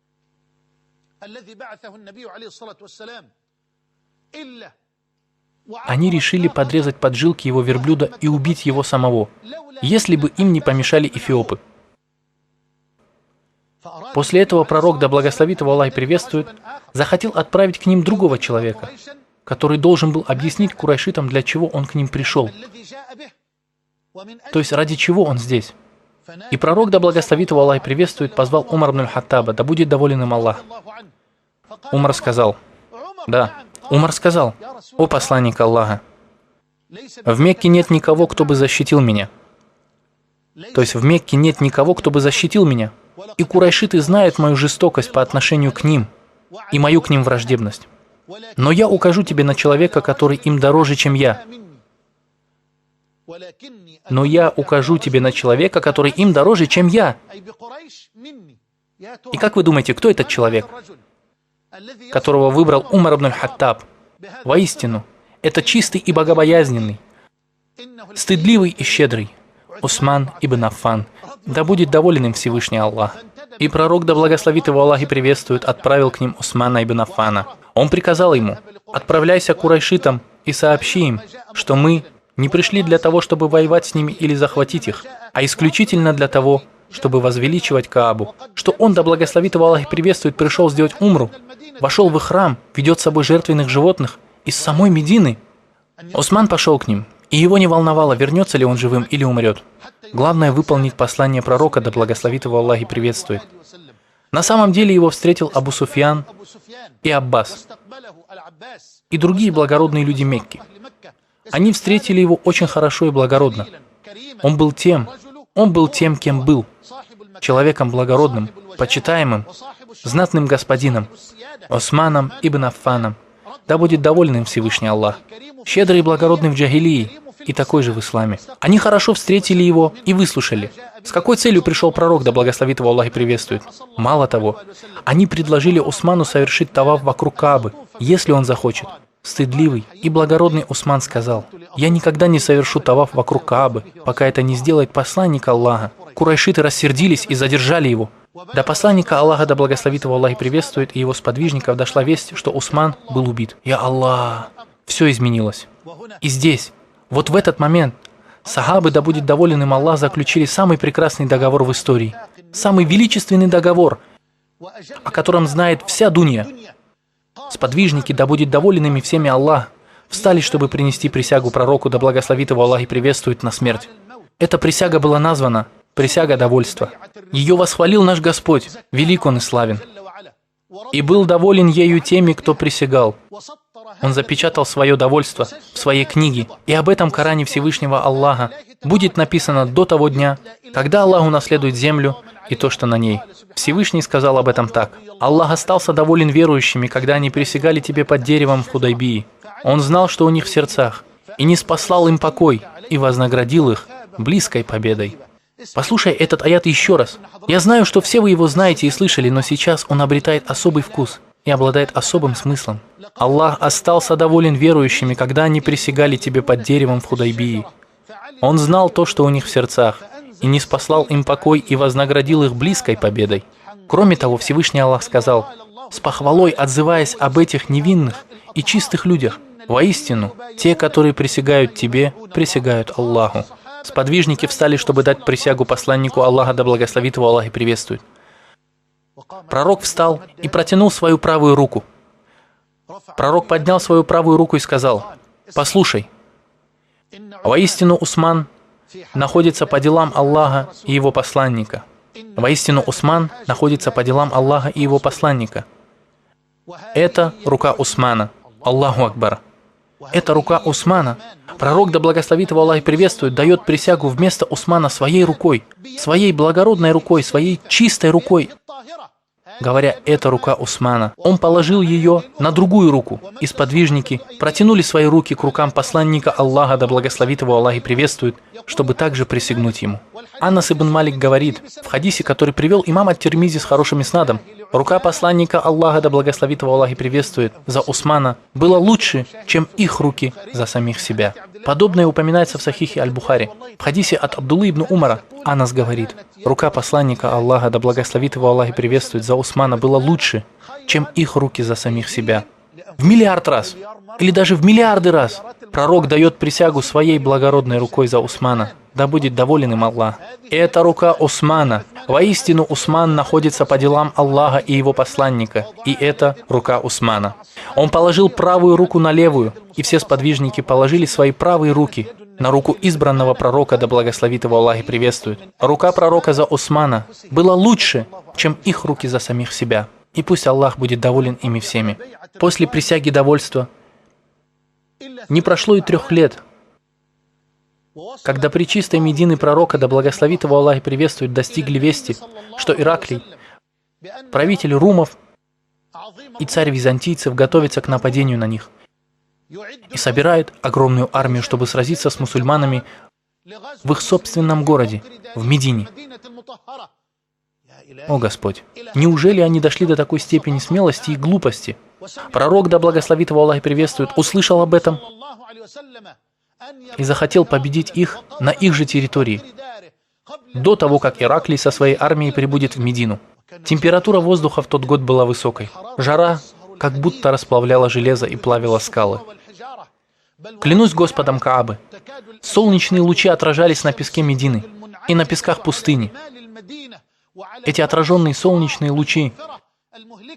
Speaker 3: они решили подрезать поджилки его верблюда и убить его самого, если бы им не помешали эфиопы. После этого пророк, да благословит его Аллах и приветствует, захотел отправить к ним другого человека, который должен был объяснить курайшитам, для чего он к ним пришел. То есть ради чего он здесь. И пророк, да благословит его Аллах и приветствует, позвал Умар ибн аль-Хаттаба, да будет доволен им Аллах. Умар сказал: «О посланник Аллаха, в Мекке нет никого, кто бы защитил меня». То есть в Мекке нет никого, кто бы защитил меня. И курайшиты знают мою жестокость по отношению к ним и мою к ним враждебность. Но я укажу тебе на человека, который им дороже, чем я. И как вы думаете, кто этот человек, которого выбрал Умар ибн аль-Хаттаб? Воистину, это чистый и богобоязненный, стыдливый и щедрый Усман ибн Аффан, да будет доволен им Всевышний Аллах. И пророк, да благословит его Аллах и приветствует, отправил к ним Усмана ибн Аффана. Он приказал ему: «Отправляйся к курайшитам и сообщи им, что мы не пришли для того, чтобы воевать с ними или захватить их, а исключительно для того, чтобы возвеличивать Каабу, что он, да благословит его Аллах и приветствует, пришел сделать умру, вошел в их храм, ведет с собой жертвенных животных из самой Медины». Усман пошел к ним, и его не волновало, вернется ли он живым или умрет. Главное выполнить послание пророка, да благословит его Аллах и приветствует. На самом деле его встретил Абу Суфьян и Аббас, и другие благородные люди Мекки. Они встретили его очень хорошо и благородно. Он был тем, кем был, человеком благородным, почитаемым, знатным господином, Османом ибн Аффаном. Да будет доволен им Всевышний Аллах, щедрый и благородный в джахилии и такой же в исламе. Они хорошо встретили его и выслушали. С какой целью пришел пророк, да благословит его Аллах и приветствует? Мало того, они предложили Усману совершить таваф вокруг Каабы, если он захочет. Стыдливый и благородный Усман сказал: «Я никогда не совершу таваф вокруг Каабы, пока это не сделает посланник Аллаха». Курайшиты рассердились и задержали его. До посланника Аллаха, да благословит его Аллах и приветствует, и его сподвижников дошла весть, что Усман был убит. Я Аллах! Все изменилось. И здесь, вот в этот момент, сахабы, да будет доволен им Аллах, заключили самый прекрасный договор в истории. Самый величественный договор, о котором знает вся дунья. Сподвижники, да будет доволен ими всеми Аллах, встали, чтобы принести присягу пророку, да благословит его Аллах и приветствует, на смерть. Эта присяга была названа «Присяга довольства». Ее восхвалил наш Господь, велик Он и славен. И был доволен ею теми, кто присягал. Он запечатал свое довольство в своей книге, и об этом Коране Всевышнего Аллаха будет написано до того дня, когда Аллах унаследует землю и то, что на ней. Всевышний сказал об этом так: «Аллах остался доволен верующими, когда они присягали тебе под деревом в Худайбии. Он знал, что у них в сердцах, и не спаслал им покой, и вознаградил их близкой победой». Послушай этот аят еще раз. Я знаю, что все вы его знаете и слышали, но сейчас он обретает особый вкус и обладает особым смыслом. Аллах остался доволен верующими, когда они присягали тебе под деревом в Худайбии. Он знал то, что у них в сердцах, и не спаслал им покой и вознаградил их близкой победой. Кроме того, Всевышний Аллах сказал, с похвалой отзываясь об этих невинных и чистых людях: «Воистину, те, которые присягают тебе, присягают Аллаху». Сподвижники встали, чтобы дать присягу посланнику Аллаха, да благословит его Аллах и приветствует. Пророк встал и протянул свою правую руку. Пророк поднял свою правую руку и сказал: «Послушай, воистину Усман находится по делам Аллаха и его посланника. Воистину Усман находится по делам Аллаха и его посланника. Это рука Усмана. Аллаху Акбар. Это рука Усмана. Пророк, да благословит его Аллах и приветствует, дает присягу вместо Усмана своей рукой, своей благородной рукой, своей чистой рукой. Говоря, это рука Усмана, он положил ее на другую руку, и сподвижники протянули свои руки к рукам посланника Аллаха, да благословит его Аллах и приветствует, чтобы также присягнуть ему. Анас ибн Малик говорит, в хадисе, который привел имам ат-Тирмизи с хорошим иснадом, рука посланника Аллаха, да благословит его Аллах и приветствует, за Усмана была лучше, чем их руки за самих себя. Подобное упоминается в Сахихе Аль-Бухари. В хадисе от Абдуллы ибн Умара Анас говорит, рука посланника Аллаха, да благословит его Аллах и приветствует, за Усмана была лучше, чем их руки за самих себя. В миллиард раз, или даже в миллиарды раз, пророк дает присягу своей благородной рукой за Усмана. Да будет доволен им Аллах. Это рука Усмана. Воистину Усман находится по делам Аллаха и его посланника. И это рука Усмана. Он положил правую руку на левую, и все сподвижники положили свои правые руки на руку избранного пророка, да благословит его Аллах и приветствует. Рука пророка за Усмана была лучше, чем их руки за самих себя. И пусть Аллах будет доволен ими всеми. После присяги довольства не прошло и 3 лет, когда пречистой Медины пророка, да благословит его Аллах и приветствует, достигли вести, что Ираклий, правитель румов и царь византийцев, готовится к нападению на них и собирает огромную армию, чтобы сразиться с мусульманами в их собственном городе, в Медине. О Господь, неужели они дошли до такой степени смелости и глупости? Пророк, да благословит его Аллах и приветствует, услышал об этом и захотел победить их на их же территории, до того, как Ираклий со своей армией прибудет в Медину. Температура воздуха в тот год была высокой. Жара как будто расплавляла железо и плавила скалы. Клянусь Господом Каабы, солнечные лучи отражались на песке Медины и на песках пустыни. Эти отраженные солнечные лучи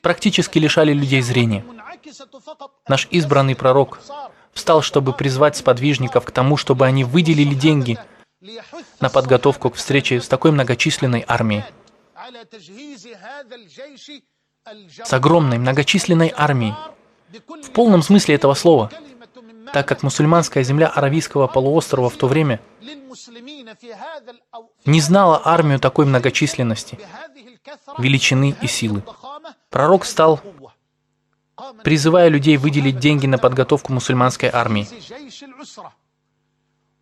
Speaker 3: практически лишали людей зрения. Наш избранный пророк встал, чтобы призвать сподвижников к тому, чтобы они выделили деньги на подготовку к встрече с такой многочисленной армией, с огромной многочисленной армией, в полном смысле этого слова, так как мусульманская земля Аравийского полуострова в то время не знала армию такой многочисленности, величины и силы. Пророк встал, призывая людей выделить деньги на подготовку мусульманской армии.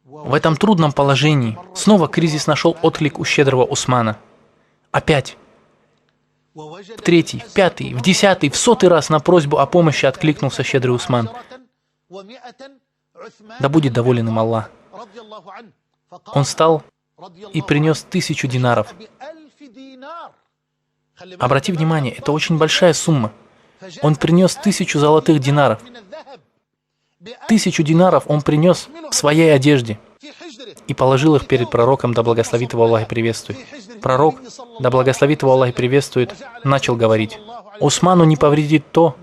Speaker 3: В этом трудном положении снова кризис нашел отклик у щедрого Усмана. Опять. В третий, в пятый, в десятый, в 100-й раз на просьбу о помощи откликнулся щедрый Усман. Да будет доволен им Аллах. Он встал и принес 1000 динаров. Обрати внимание, это очень большая сумма. Он принес 1000 золотых динаров. 1000 динаров он принес в своей одежде и положил их перед пророком, да благословит его Аллах и приветствует. Пророк, да благословит его Аллах и приветствует, начал говорить: «Усману не повредит то,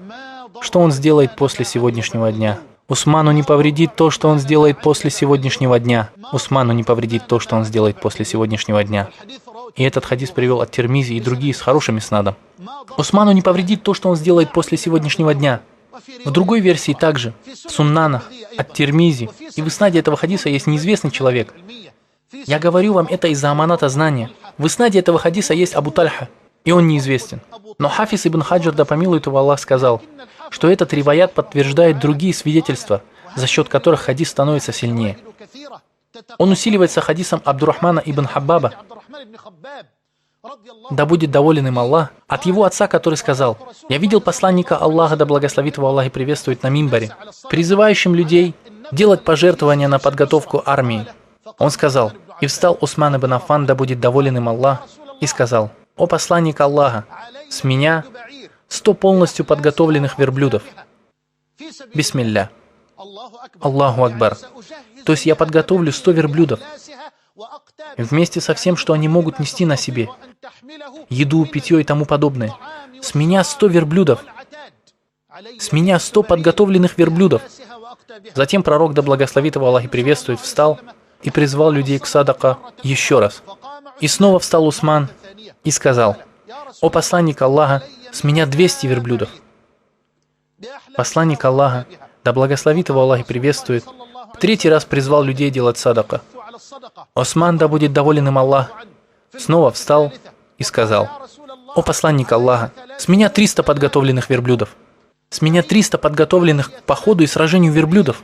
Speaker 3: что он сделает после сегодняшнего дня. Усману не повредит то, что он сделает после сегодняшнего дня. Усману не повредит то, что он сделает после сегодняшнего дня». И этот хадис привел ат-Тирмизи и другие с хорошим иснадом. Усману не повредит то, что он сделает после сегодняшнего дня. В другой версии также, в Суннанах, ат-Тирмизи, и в иснаде этого хадиса есть неизвестный человек. Я говорю вам это из-за аманата знания. В иснаде этого хадиса есть Абу Тальха, и он неизвестен. Но Хафиз ибн Хаджар, да помилует его Аллах, сказал, что этот риваят подтверждает другие свидетельства, за счет которых хадис становится сильнее. Он усиливается хадисом Абдурахмана ибн Хаббаба, да будет доволен им Аллах, от его отца, который сказал: «Я видел посланника Аллаха, да благословит его Аллах и приветствует, на мимбаре, призывающим людей делать пожертвования на подготовку армии». Он сказал: «И встал Усман ибн Аффан, да будет доволен им Аллах, и сказал: «О посланник Аллаха, с меня 100 полностью подготовленных верблюдов. Бисмилля. Аллаху Акбар. То есть я подготовлю 100 верблюдов, вместе со всем, что они могут нести на себе, еду, питье и тому подобное. С меня 100 верблюдов. С меня 100 подготовленных верблюдов». Затем пророк, да благословит его Аллах и приветствует, встал и призвал людей к садака еще раз. И снова встал Усман и сказал: «О посланник Аллаха, с меня 200 верблюдов». Посланник Аллаха, да благословит его Аллах и приветствует, в 3-й раз призвал людей делать садака. Усман, да будет доволен им Аллах, снова встал и сказал: «О посланник Аллаха, с меня 300 подготовленных верблюдов. С меня 300 подготовленных к походу и сражению верблюдов».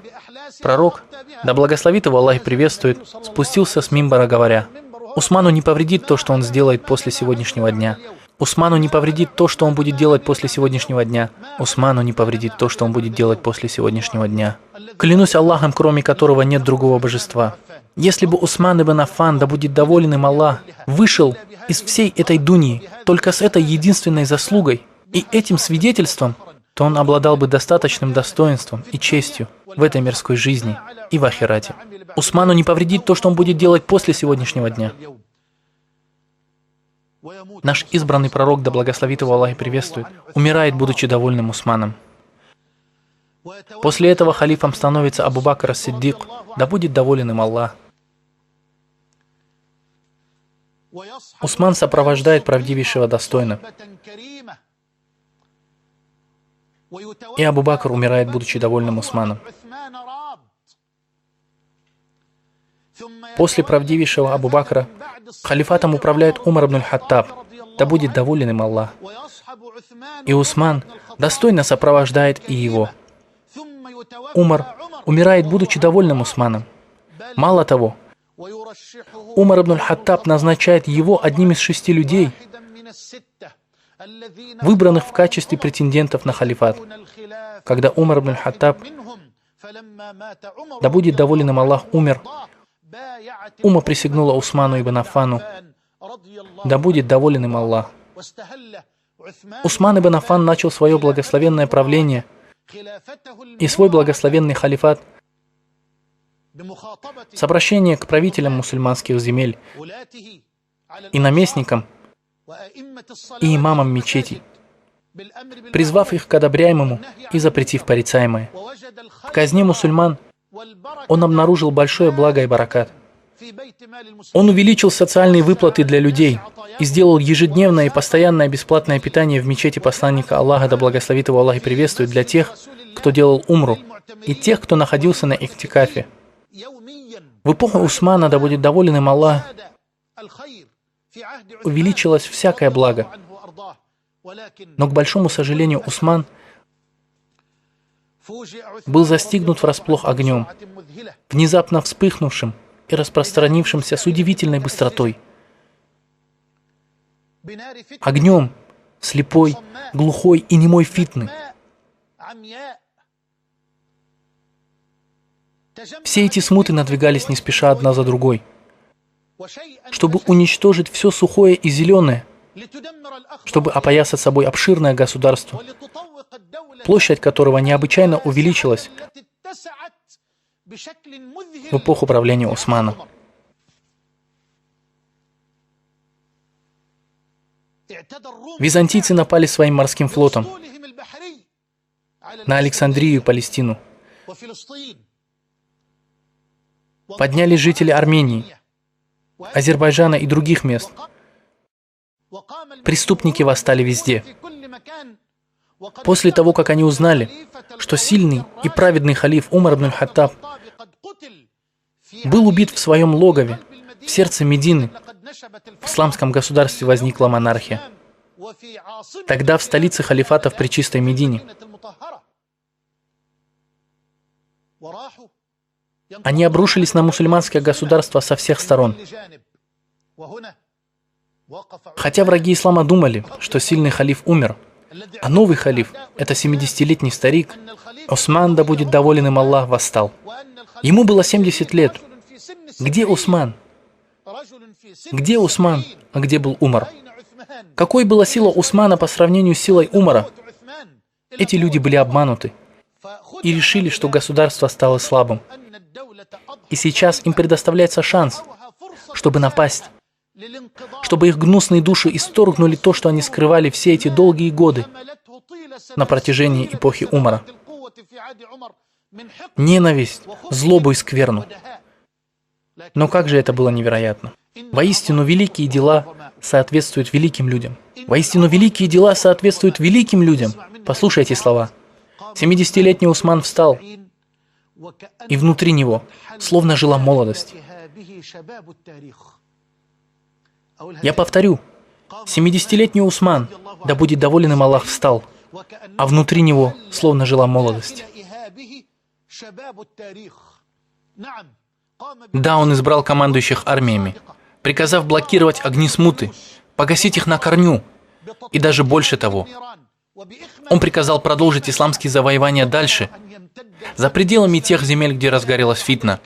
Speaker 3: Пророк, да благословит его Аллах и приветствует, спустился с мимбара, говоря: «Усману не повредит то, что он сделает после сегодняшнего дня. Усману не повредит то, что он будет делать после сегодняшнего дня. Усману не повредит то, что он будет делать после сегодняшнего дня. Клянусь Аллахом, кроме которого нет другого божества. Если бы Усман ибн Аффан, да будет доволен им Аллах, вышел из всей этой дуньи только с этой единственной заслугой и этим свидетельством, то он обладал бы достаточным достоинством и честью в этой мирской жизни и в ахирате. Усману не повредит то, что он будет делать после сегодняшнего дня». Наш избранный пророк, да благословит его Аллах и приветствует, умирает, будучи довольным Усманом. После этого халифом становится Абу Бакр ас-Сиддик, да будет доволен им Аллах. Усман сопровождает правдивейшего достойно. И Абу Бакр умирает, будучи довольным Усманом. После правдивейшего Абу Бакра халифатом управляет Умар ибн аль-Хаттаб, да будет доволен им Аллах. И Усман достойно сопровождает и его. Умар умирает, будучи довольным Усманом. Мало того, Умар ибн аль-Хаттаб назначает его одним из 6 людей, выбранных в качестве претендентов на халифат. Когда Умар ибн аль-Хаттаб, да будет доволен им Аллах, умер, Ума присягнула Усману ибн Аффану, да будет доволен им Аллах. Усман ибн Аффан начал свое благословенное правление и свой благословенный халифат с обращения к правителям мусульманских земель и наместникам и имамам мечетей, призвав их к одобряемому и запретив порицаемое. В казне мусульман он обнаружил большое благо и баракат. Он увеличил социальные выплаты для людей и сделал ежедневное и постоянное бесплатное питание в мечети посланника Аллаха, да благословит его Аллах и приветствует, для тех, кто делал умру, и тех, кто находился на иктикафе. В эпоху Усмана, да будет доволен им Аллах, увеличилось всякое благо. Но, к большому сожалению, Усман был застигнут врасплох огнем, внезапно вспыхнувшим и распространившимся с удивительной быстротой. Огнем слепой, глухой и немой фитны. Все эти смуты надвигались не спеша одна за другой, чтобы уничтожить все сухое и зеленое, чтобы опоясать собой обширное государство, площадь которого необычайно увеличилась в эпоху правления Усмана. Византийцы напали своим морским флотом на Александрию и Палестину. Подняли жители Армении, Азербайджана и других мест. Преступники восстали везде. После того, как они узнали, что сильный и праведный халиф Умар ибн аль-Хаттаб был убит в своем логове, в сердце Медины, в исламском государстве возникла монархия. Тогда в столице халифата в Пречистой Медине они обрушились на мусульманское государство со всех сторон. Хотя враги ислама думали, что сильный халиф умер, а новый халиф, это 70-летний старик, Усман, да будет доволен им Аллах, восстал. Ему было 70 лет. Где Усман? Где Усман, а где был Умар? Какой была сила Усмана по сравнению с силой Умара? Эти люди были обмануты и решили, что государство стало слабым. И сейчас им предоставляется шанс, чтобы напасть, чтобы их гнусные души исторгнули то, что они скрывали все эти долгие годы на протяжении эпохи Умара. Ненависть, злобу и скверну. Но как же это было невероятно. Воистину, великие дела соответствуют великим людям. Воистину, великие дела соответствуют великим людям. Послушайте слова. 70-летний Усман встал, и внутри него словно жила молодость. Я повторю, 70-летний Усман, да будет доволен им Аллах, встал, а внутри него словно жила молодость. Да, он избрал командующих армиями, приказав блокировать огни смуты, погасить их на корню, и даже больше того. Он приказал продолжить исламские завоевания дальше, за пределами тех земель, где разгорелась фитна.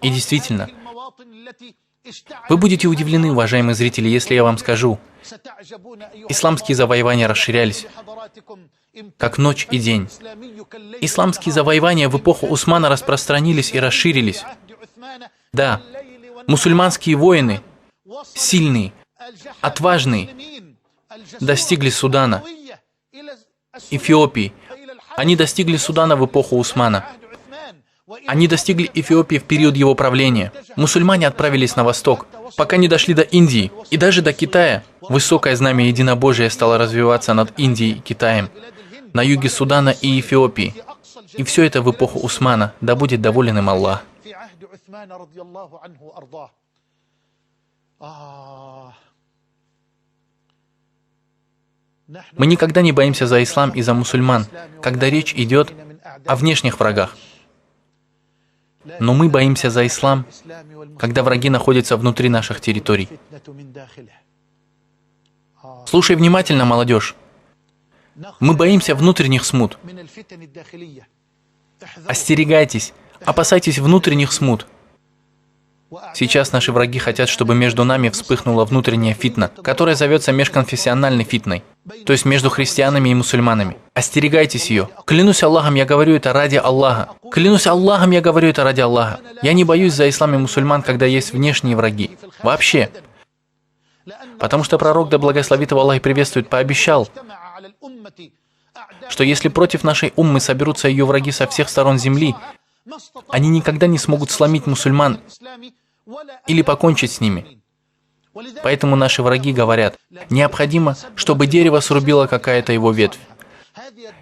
Speaker 3: И действительно, вы будете удивлены, уважаемые зрители, если я вам скажу, исламские завоевания расширялись, как ночь и день. Исламские завоевания в эпоху Усмана распространились и расширились. Да, мусульманские воины, сильные, отважные, достигли Судана, Эфиопии. Они достигли Судана в эпоху Усмана. Они достигли Эфиопии в период его правления. Мусульмане отправились на восток, пока не дошли до Индии и даже до Китая. Высокое знамя единобожия стало развиваться над Индией и Китаем, на юге Судана и Эфиопии. И все это в эпоху Усмана, да будет доволен им Аллах. Мы никогда не боимся за ислам и за мусульман, когда речь идет о внешних врагах. Но мы боимся за ислам, когда враги находятся внутри наших территорий. Слушай внимательно, молодежь. Мы боимся внутренних смут. Остерегайтесь, опасайтесь внутренних смут. Сейчас наши враги хотят, чтобы между нами вспыхнула внутренняя фитна, которая зовется межконфессиональной фитной, то есть между христианами и мусульманами. Остерегайтесь ее. Клянусь Аллахом, я говорю это ради Аллаха. Клянусь Аллахом, я говорю это ради Аллаха. Я не боюсь за ислам и мусульман, когда есть внешние враги. Вообще. Потому что пророк, да благословит его Аллах и приветствует, пообещал, что если против нашей уммы соберутся ее враги со всех сторон земли, они никогда не смогут сломить мусульман или покончить с ними. Поэтому наши враги говорят, необходимо, чтобы дерево срубило какая-то его ветвь.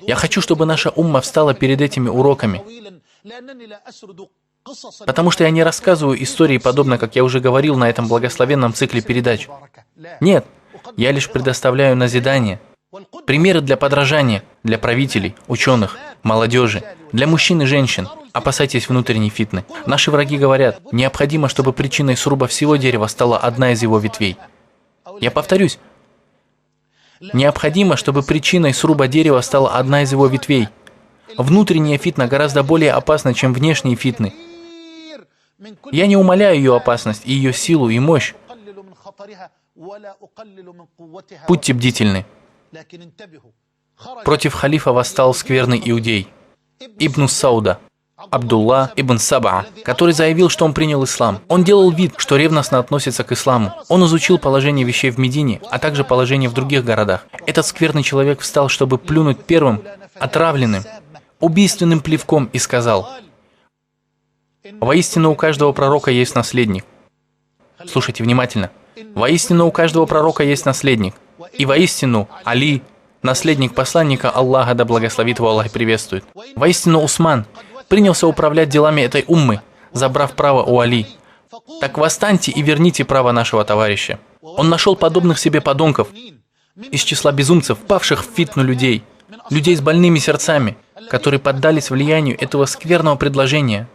Speaker 3: Я хочу, чтобы наша умма встала перед этими уроками, потому что я не рассказываю истории, подобно, как я уже говорил на этом благословенном цикле передач. Нет, я лишь предоставляю назидание, примеры для подражания, для правителей, ученых, молодежи, для мужчин и женщин. Опасайтесь внутренней фитны. Наши враги говорят, необходимо, чтобы причиной сруба всего дерева стала одна из его ветвей. Я повторюсь, необходимо, чтобы причиной сруба дерева стала одна из его ветвей. Внутренняя фитна гораздо более опасна, чем внешние фитны. Я не умаляю ее опасность и ее силу и мощь. Будьте бдительны. Против халифа восстал скверный иудей, Ибн Сауда, Абдулла ибн Саба, который заявил, что он принял ислам. Он делал вид, что ревностно относится к исламу. Он изучил положение вещей в Медине, а также положение в других городах. Этот скверный человек встал, чтобы плюнуть первым, отравленным, убийственным плевком и сказал: «Воистину у каждого пророка есть наследник». Слушайте внимательно. «Воистину у каждого пророка есть наследник. И воистину Али, наследник посланника Аллаха, да благословит его Аллах и приветствует. Воистину Усман принялся управлять делами этой уммы, забрав право у Али. Так восстаньте и верните право нашего товарища». Он нашел подобных себе подонков из числа безумцев, павших в фитну людей, людей с больными сердцами, которые поддались влиянию этого скверного предложения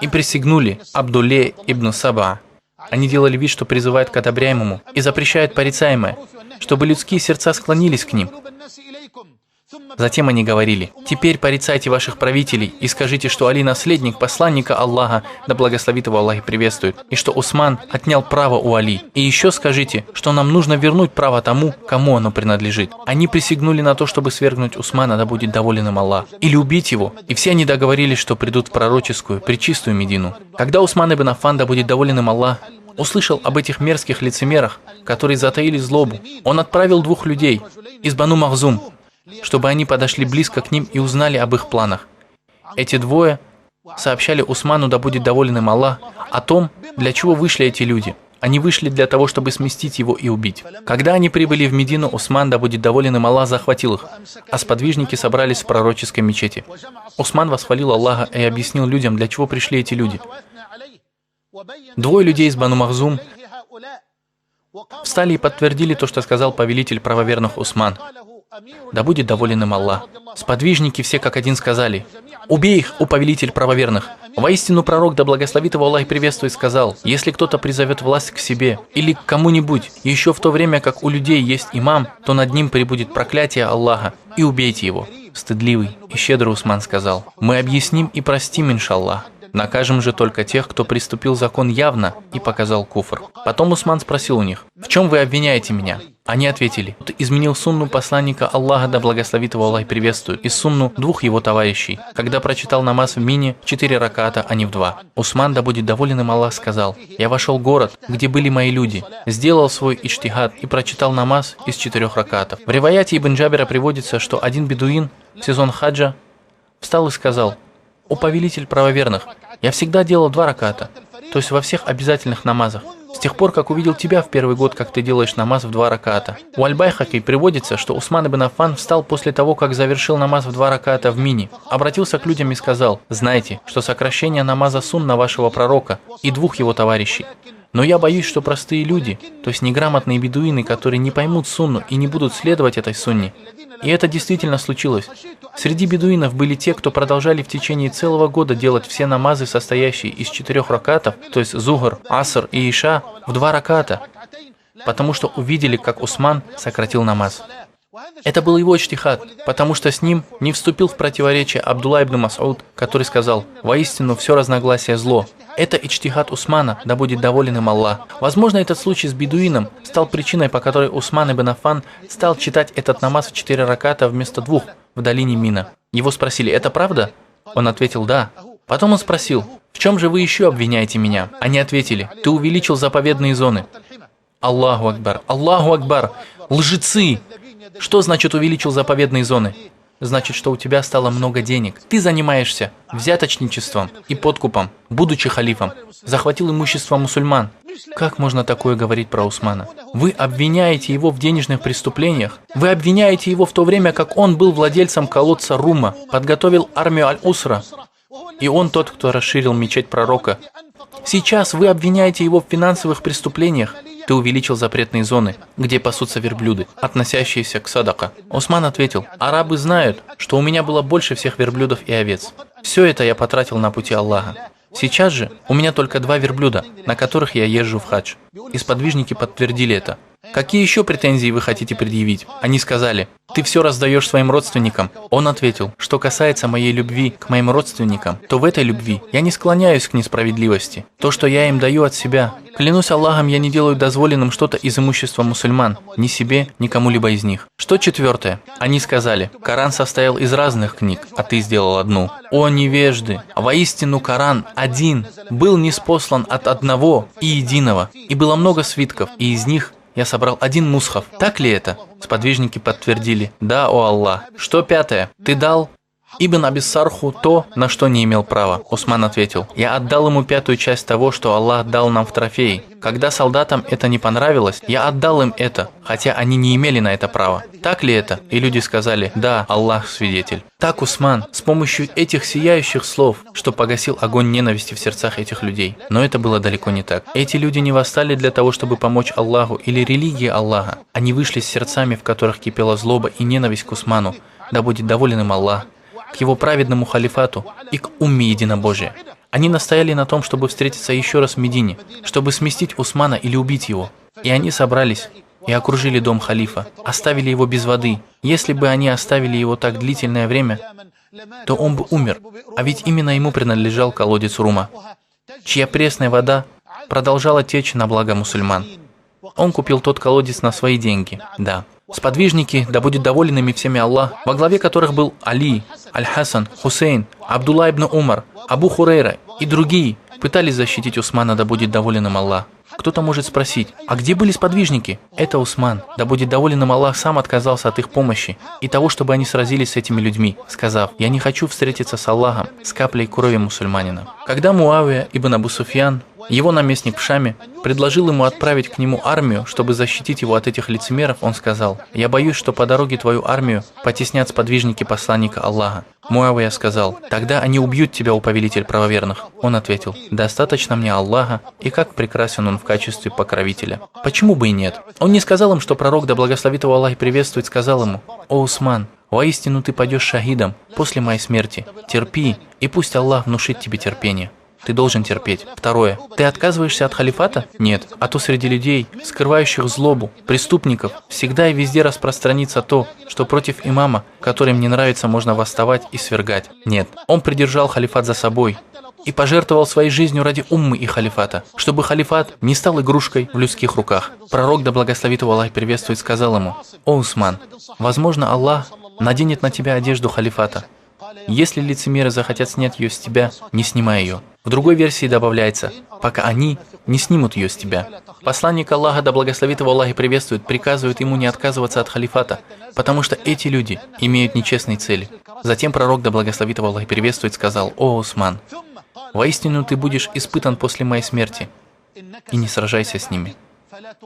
Speaker 3: и присягнули Абдулле ибн Саба. Они делали вид, что призывают к одобряемому и запрещают порицаемое, чтобы людские сердца склонились к ним. Затем они говорили: «Теперь порицайте ваших правителей и скажите, что Али наследник посланника Аллаха, да благословит его Аллах и приветствует, и что Усман отнял право у Али. И еще скажите, что нам нужно вернуть право тому, кому оно принадлежит». Они присягнули на то, чтобы свергнуть Усмана, да будет доволен им Аллах, или убить его, и все они договорились, что придут в пророческую, пречистую Медину. Когда Усман ибн Аффан, да будет доволен им Аллах, услышал об этих мерзких лицемерах, которые затаили злобу, он отправил 2 людей из Бану Махзум, чтобы они подошли близко к ним и узнали об их планах. Эти 2 сообщали Усману, да будет доволен им Аллах, о том, для чего вышли эти люди. Они вышли для того, чтобы сместить его и убить. Когда они прибыли в Медину, Усман, да будет доволен им Аллах, захватил их, а сподвижники собрались в пророческой мечети. Усман восхвалил Аллаха и объяснил людям, для чего пришли эти люди. 2 людей из Бану Махзум встали и подтвердили то, что сказал повелитель правоверных Усман, да будет доволен им Аллах. Сподвижники все как один сказали: «Убей их, о повелитель правоверных». Воистину пророк, да благословит его Аллах и приветствует, сказал: «Если кто-то призовет власть к себе или к кому-нибудь, еще в то время, как у людей есть имам, то над ним прибудет проклятие Аллаха, и убейте его». Стыдливый и щедрый Усман сказал: «Мы объясним и простим, иншаллах. Накажем же только тех, кто приступил закон явно и показал куфр». Потом Усман спросил у них: «В чем вы обвиняете меня?» Они ответили: «Ты изменил сунну посланника Аллаха, да благословит его Аллах и приветствует, и сунну 2 его товарищей, когда прочитал намаз в Мине 4 раката, а не в 2. Усман, да будет доволен им Аллах, сказал: «Я вошел в город, где были мои люди, сделал свой иджтихад и прочитал намаз из 4 ракатов». В риваяте Ибн Джабира приводится, что один бедуин в сезон хаджа встал и сказал: «О повелитель правоверных, я всегда делал 2 раката, то есть во всех обязательных намазах, с тех пор, как увидел тебя в первый год, как ты делаешь намаз в 2 раката». У Аль-Байхаки приводится, что Усман ибн Аффан встал после того, как завершил намаз в 2 раката в Мине, обратился к людям и сказал: «Знайте, что сокращение намаза сунна вашего пророка и 2 его товарищей. Но я боюсь, что простые люди, то есть неграмотные бедуины, которые не поймут сунну и не будут следовать этой сунне». И это действительно случилось. Среди бедуинов были те, кто продолжали в течение целого года делать все намазы, состоящие из 4 ракатов, то есть Зухр, Аср и Иша, в 2 раката, потому что увидели, как Усман сократил намаз. Это был его иджтихад, потому что с ним не вступил в противоречие Абдулла ибн Мас'уд, который сказал: «Воистину все разногласие зло». Это иджтихад Усмана, да будет доволен им Аллах. Возможно, этот случай с бедуином стал причиной, по которой Усман ибн Аффан стал читать этот намаз в 4 раката вместо 2 в долине Мина. Его спросили: «Это правда?» Он ответил: «Да». Потом он спросил: «В чем же вы еще обвиняете меня?» Они ответили: «Ты увеличил заповедные зоны». Аллаху Акбар! Аллаху Акбар! Лжецы! Что значит увеличил заповедные зоны? значит, что у тебя стало много денег. Ты занимаешься взяточничеством и подкупом, будучи халифом. Захватил имущество мусульман. Как можно такое говорить про Усмана? Вы обвиняете его в денежных преступлениях. Вы обвиняете его в то время, как он был владельцем колодца Рума, подготовил армию Аль-Усра. И он тот, кто расширил мечеть пророка. Сейчас вы обвиняете его в финансовых преступлениях. Ты увеличил запретные зоны, где пасутся верблюды, относящиеся к садака. Усман ответил: арабы знают, что у меня было больше всех верблюдов и овец. Все это я потратил на пути Аллаха. Сейчас же у меня только 2 верблюда, на которых я езжу в хадж. И сподвижники подтвердили это. Какие еще претензии вы хотите предъявить? Они сказали: ты все раздаешь своим родственникам. Он ответил: что касается моей любви к моим родственникам, то в этой любви я не склоняюсь к несправедливости. То, что я им даю от себя. Клянусь Аллахом, я не делаю дозволенным что-то из имущества мусульман, ни себе, ни кому-либо из них. Что 4? Они сказали: Коран состоял из разных книг, а ты сделал одну. О невежды! Воистину Коран один был ниспослан от одного и единого, и было много свитков, и из них я собрал 1 мусхаф. Так ли это? Сподвижники подтвердили: да, о Аллах. Что 5? Ты дал Ибн Абиссарху то, на что не имел права. Усман ответил: я отдал ему 5-ю часть того, что Аллах дал нам в трофей. Когда солдатам это не понравилось, я отдал им это, хотя они не имели на это права. Так ли это? И люди сказали: да, Аллах свидетель. Так Усман, с помощью этих сияющих слов, что погасил огонь ненависти в сердцах этих людей. Но это было далеко не так. Эти люди не восстали для того, чтобы помочь Аллаху или религии Аллаха. Они вышли с сердцами, в которых кипела злоба и ненависть к Усману, да будет доволен им Аллах, к его праведному халифату и к умме единобожия. Они настояли на том, чтобы встретиться еще раз в Медине, чтобы сместить Усмана или убить его. И они собрались и окружили дом халифа, оставили его без воды. Если бы они оставили его так длительное время, то он бы умер, а ведь именно ему принадлежал колодец Рума, чья пресная вода продолжала течь на благо мусульман. Он купил тот колодец на свои деньги, да. Сподвижники, да будет доволен ими всеми Аллах, во главе которых был Али, Аль-Хасан, Хусейн, Абдулла ибн Умар, Абу Хурейра и другие, пытались защитить Усмана, да будет доволен им Аллах. Кто-то может спросить: а где были сподвижники? Это Усман, да будет доволен им Аллах, сам отказался от их помощи и того, чтобы они сразились с этими людьми, сказав: я не хочу встретиться с Аллахом, с каплей крови мусульманина. Когда Муавия ибн Абу Суфьян, его наместник в Шаме, предложил ему отправить к нему армию, чтобы защитить его от этих лицемеров, он сказал: я боюсь, что по дороге твою армию потеснят сподвижники посланника Аллаха. Муавия сказал: тогда они убьют тебя, о повелитель правоверных. Он ответил: достаточно мне Аллаха, и как прекрасен он в качестве покровителя. Почему бы и нет? Он не сказал им, что пророк, да благословит его Аллах и приветствует, сказал ему: о Усман, воистину ты пойдешь шахидом после моей смерти. Терпи, и пусть Аллах внушит тебе терпение. Ты должен терпеть. 2. Ты отказываешься от халифата? Нет. А то среди людей, скрывающих злобу, преступников, всегда и везде распространится то, что против имама, которым не нравится, можно восставать и свергать. Нет. Он придержал халифат за собой и пожертвовал своей жизнью ради уммы и халифата, чтобы халифат не стал игрушкой в людских руках. Пророк, да благословит его Аллах и приветствует, сказал ему: о Усман, возможно, Аллах наденет на тебя одежду халифата. Если лицемеры захотят снять ее с тебя, не снимай ее. В другой версии добавляется: пока они не снимут ее с тебя. Посланник Аллаха, да благословит его Аллах и приветствует, приказывает ему не отказываться от халифата, потому что эти люди имеют нечестные цели. Затем пророк, да благословит его Аллах и приветствует, сказал: о Усман, воистину ты будешь испытан после моей смерти, и не сражайся с ними.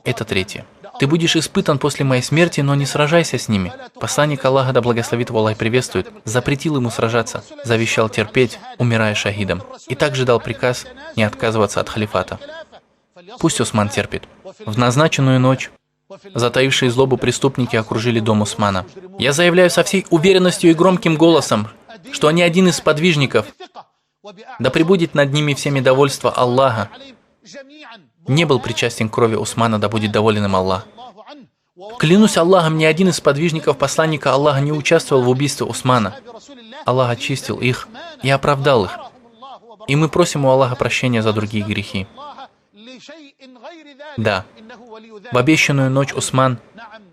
Speaker 3: Это 3. Ты будешь испытан после моей смерти, но не сражайся с ними. Посланник Аллаха, да благословит его Аллах и приветствует, запретил ему сражаться, завещал терпеть, умирая шахидом, и также дал приказ не отказываться от халифата. Пусть Усман терпит. В назначенную ночь затаившие злобу преступники окружили дом Усмана. Я заявляю со всей уверенностью и громким голосом, что ни один из сподвижников, да пребудет над ними всеми довольство Аллаха, не был причастен к крови Усмана, да будет доволен им Аллах. Клянусь Аллахом, ни один из сподвижников посланника Аллаха не участвовал в убийстве Усмана. Аллах очистил их и оправдал их. И мы просим у Аллаха прощения за другие грехи. Да, в обещанную ночь Усман,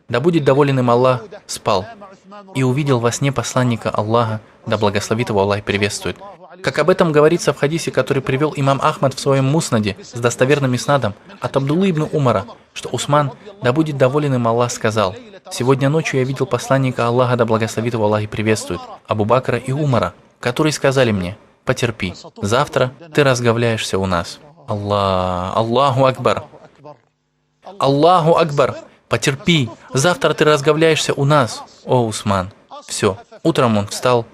Speaker 3: да будет доволен им Аллах, спал и увидел во сне посланника Аллаха, да благословит его Аллах и приветствует. Как об этом говорится в хадисе, который привел имам Ахмад в своем муснаде с достоверным иснадом от Абдуллы ибн Умара, что Усман, да будет доволен им Аллах, сказал: «Сегодня ночью я видел посланника Аллаха, да благословит его Аллах и приветствует, Абу Бакра и Умара, которые сказали мне: потерпи, завтра ты разговляешься у нас». Аллаху Акбар! Аллаху Акбар! Потерпи, завтра ты разговляешься у нас, о Усман. Все, утром он встал.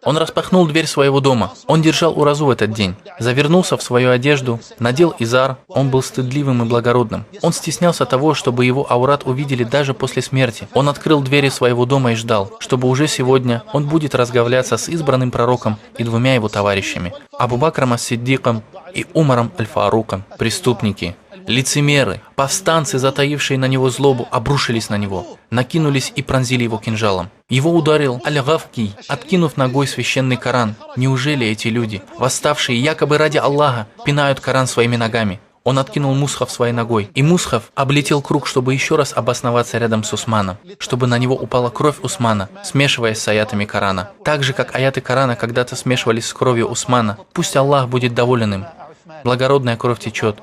Speaker 3: Он распахнул дверь своего дома. Он держал уразу в этот день. Завернулся в свою одежду, надел изар. Он был стыдливым и благородным. Он стеснялся того, чтобы его аурат увидели даже после смерти. Он открыл двери своего дома и ждал, чтобы уже сегодня он будет разговляться с избранным пророком и двумя его товарищами, Абу Бакром ас-Сиддиком и Умаром аль-Фаруком. Преступники, лицемеры, повстанцы, затаившие на него злобу, обрушились на него, накинулись и пронзили его кинжалом. Его ударил Аль-Гавки, откинув ногой священный Коран. Неужели эти люди, восставшие якобы ради Аллаха, пинают Коран своими ногами? Он откинул мусхаф своей ногой, и мусхаф облетел круг, чтобы еще раз обосноваться рядом с Усманом, чтобы на него упала кровь Усмана, смешиваясь с аятами Корана. Так же, как аяты Корана когда-то смешивались с кровью Усмана. Пусть Аллах будет доволен им. Благородная кровь течет.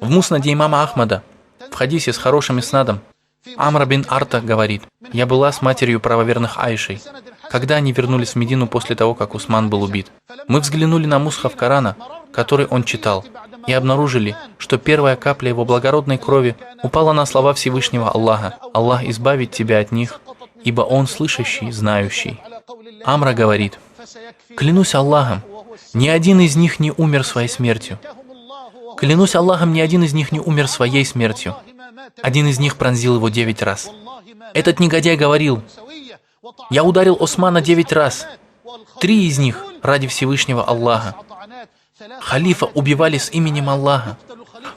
Speaker 3: В муснаде имама Ахмада, в хадисе с хорошим иснадом, Амр бин Арта говорит: «Я была с матерью правоверных Айшей, когда они вернулись в Медину после того, как Усман был убит. Мы взглянули на мусхаф Корана, который он читал, и обнаружили, что первая капля его благородной крови упала на слова Всевышнего Аллаха: «Аллах избавит тебя от них, ибо Он слышащий, знающий». Амра говорит: «Клянусь Аллахом, ни один из них не умер своей смертью. Клянусь Аллахом, ни один из них не умер своей смертью. Один из них пронзил его 9 раз. Этот негодяй говорил: я ударил Усмана 9 раз. 3 из них ради Всевышнего Аллаха. Халифа убивали с именем Аллаха.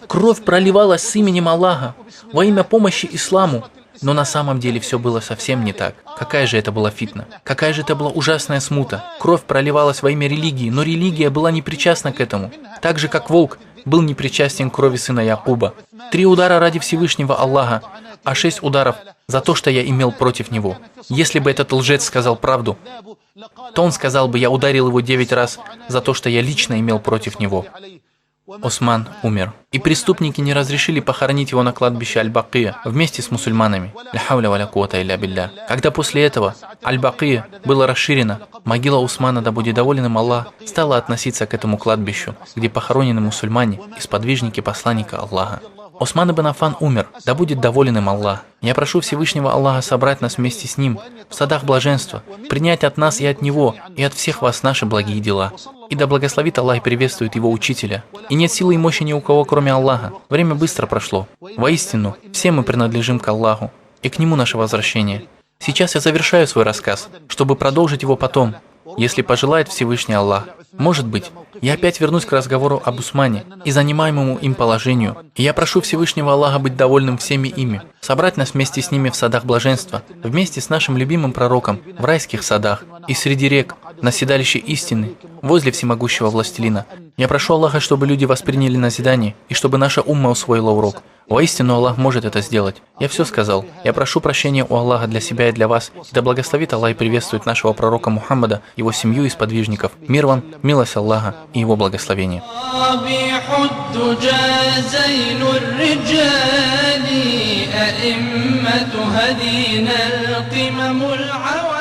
Speaker 3: Кровь проливалась с именем Аллаха во имя помощи исламу. Но на самом деле все было совсем не так. Какая же это была фитна? Какая же это была ужасная смута? Кровь проливалась во имя религии, но религия была не причастна к этому. Так же, как волк был не причастен к крови сына Якуба. 3 удара ради Всевышнего Аллаха, а 6 ударов за то, что я имел против него. Если бы этот лжец сказал правду, то он сказал бы: я ударил его 9 раз за то, что я лично имел против него». Усман умер, и преступники не разрешили похоронить его на кладбище Аль-Бакия вместе с мусульманами. Когда после этого Аль-Бакия было расширено, могила Усмана, да будет доволен им Аллах, стала относиться к этому кладбищу, где похоронены мусульмане и сподвижники посланника Аллаха. Усман ибн Аффан умер, да будет доволен им Аллах. Я прошу Всевышнего Аллаха собрать нас вместе с ним в садах блаженства, принять от нас и от него, и от всех вас наши благие дела. И да благословит Аллах и приветствует его учителя. И нет силы и мощи ни у кого, кроме Аллаха. Время быстро прошло. Воистину, все мы принадлежим к Аллаху, и к Нему наше возвращение. Сейчас я завершаю свой рассказ, чтобы продолжить его потом, если пожелает Всевышний Аллах. Может быть, я опять вернусь к разговору об Усмане и занимаемому им положению, и я прошу Всевышнего Аллаха быть довольным всеми ими, собрать нас вместе с ними в садах блаженства, вместе с нашим любимым пророком, в райских садах и среди рек, на седалище истины, возле всемогущего властелина. Я прошу Аллаха, чтобы люди восприняли назидание, и чтобы наша умма усвоила урок. Воистину, Аллах может это сделать. Я все сказал. Я прошу прощения у Аллаха для себя и для вас. И да благословит Аллах и приветствует нашего пророка Мухаммада, его семью и сподвижников. Мир вам, милость Аллаха и его благословение.
Speaker 2: أئمة هدينا القمم العوالي